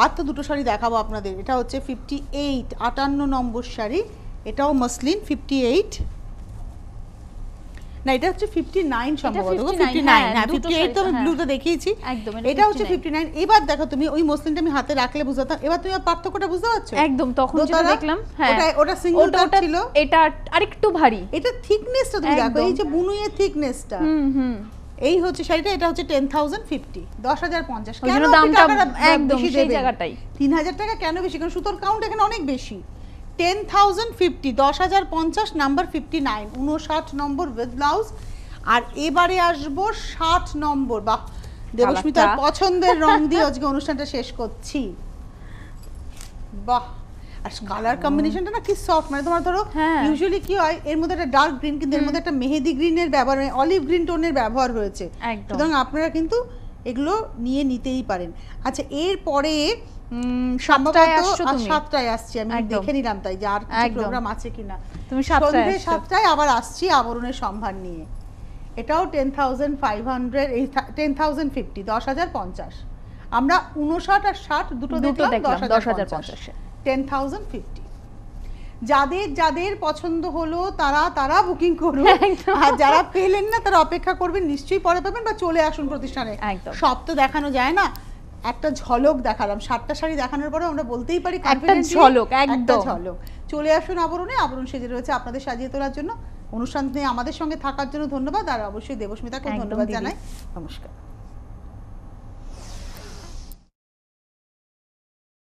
আর তো দুটো শাড়ি দেখাবো আপনাদের। এটা হচ্ছে 58, 58 নম্বর শাড়ি, এটাও মসলিন। 58 না, এটা হচ্ছে 59 সম্ভবত। 59, হ্যাঁ 58 তো আমি ব্লুটা দেখিয়েছি, একদম এটা হচ্ছে 59। এবার দেখো তুমি ওই মসলিনটা আমি হাতে রাখলে বুঝাতাম, এবার তুমি পার্থক্যটা বুঝতে পারছো? একদম, তখন যেটা দেখলাম, হ্যাঁ ওটা সিঙ্গেল কাট ছিল, এটা আরেকটু ভারী। এটা থিকনেসটা তুমি দেখো, এই যে বুনুইয়ের থিকনেসটা। এই হচ্ছে শাড়িটা, এটা হচ্ছে 10050, 10050। কেন দামটা একদম সেই জায়গাটাই 3000 টাকা কেন বেশি? কারণ সুতোর কাউন্ট এখানে অনেক বেশি। 10050, 10050, নাম্বার 59, 59 নম্বর উইথ ব্লাউজ। আর এবারে আসবো 60 নম্বর। বাহ, দেবস্মিতার পছন্দের রং দিয়ে আজকে অনুষ্ঠানটা শেষ করছি। বাহ, আর কালার কম্বিনেশনটা না কি সফট, মানে তোমার ধরো ইউজুয়ালি কি হয় এর মধ্যে একটা ডার্ক গ্রিন, কিন্তু এর মধ্যে একটা মেহেদি গ্রিনের ব্যবহার, অলিভ গ্রিন টোনের ব্যবহার হয়েছে। সুতরাং আপনারা কিন্তু এগুলো নিয়ে নিতেই পারেন। আচ্ছা, এরপরে সম্ভবত 7টায় আসছি, আমি দেখে নিলাম তাই যে আর কিছু প্রোগ্রাম আছে কিনা। তুমি 7টায় আবার আসছি আবরণের সম্ভার নিয়ে। এটাও 10500, 10050, 10050। আমরা 59 আর 60 দুটো দেখলাম, 10050, 10050। যাদের যাদের পছন্দ হলো তারা বুকিং করুন, আর যারা পেলেন না তারা অপেক্ষা করবেন, নিশ্চয়ই পরে পাবেন, বা চলে আসুন প্রতিষ্ঠানে। সব তো দেখানো যায় না, একটা ঝলক দেখালাম। 7টা শাড়ি দেখানোর পরে আমরা বলতেই পারি একটা ঝলক, একটা ঝলক। চলে আসুন আবরণে, আবরণ সেজে রয়েছে আপনাদের সাজিয়ে তোলার জন্য। অনুষ্ঠানে আমাদের সঙ্গে থাকার জন্য ধন্যবাদ, আর অবশ্যই দেবস্মিতাকে ধন্যবাদ জানাই। নমস্কার।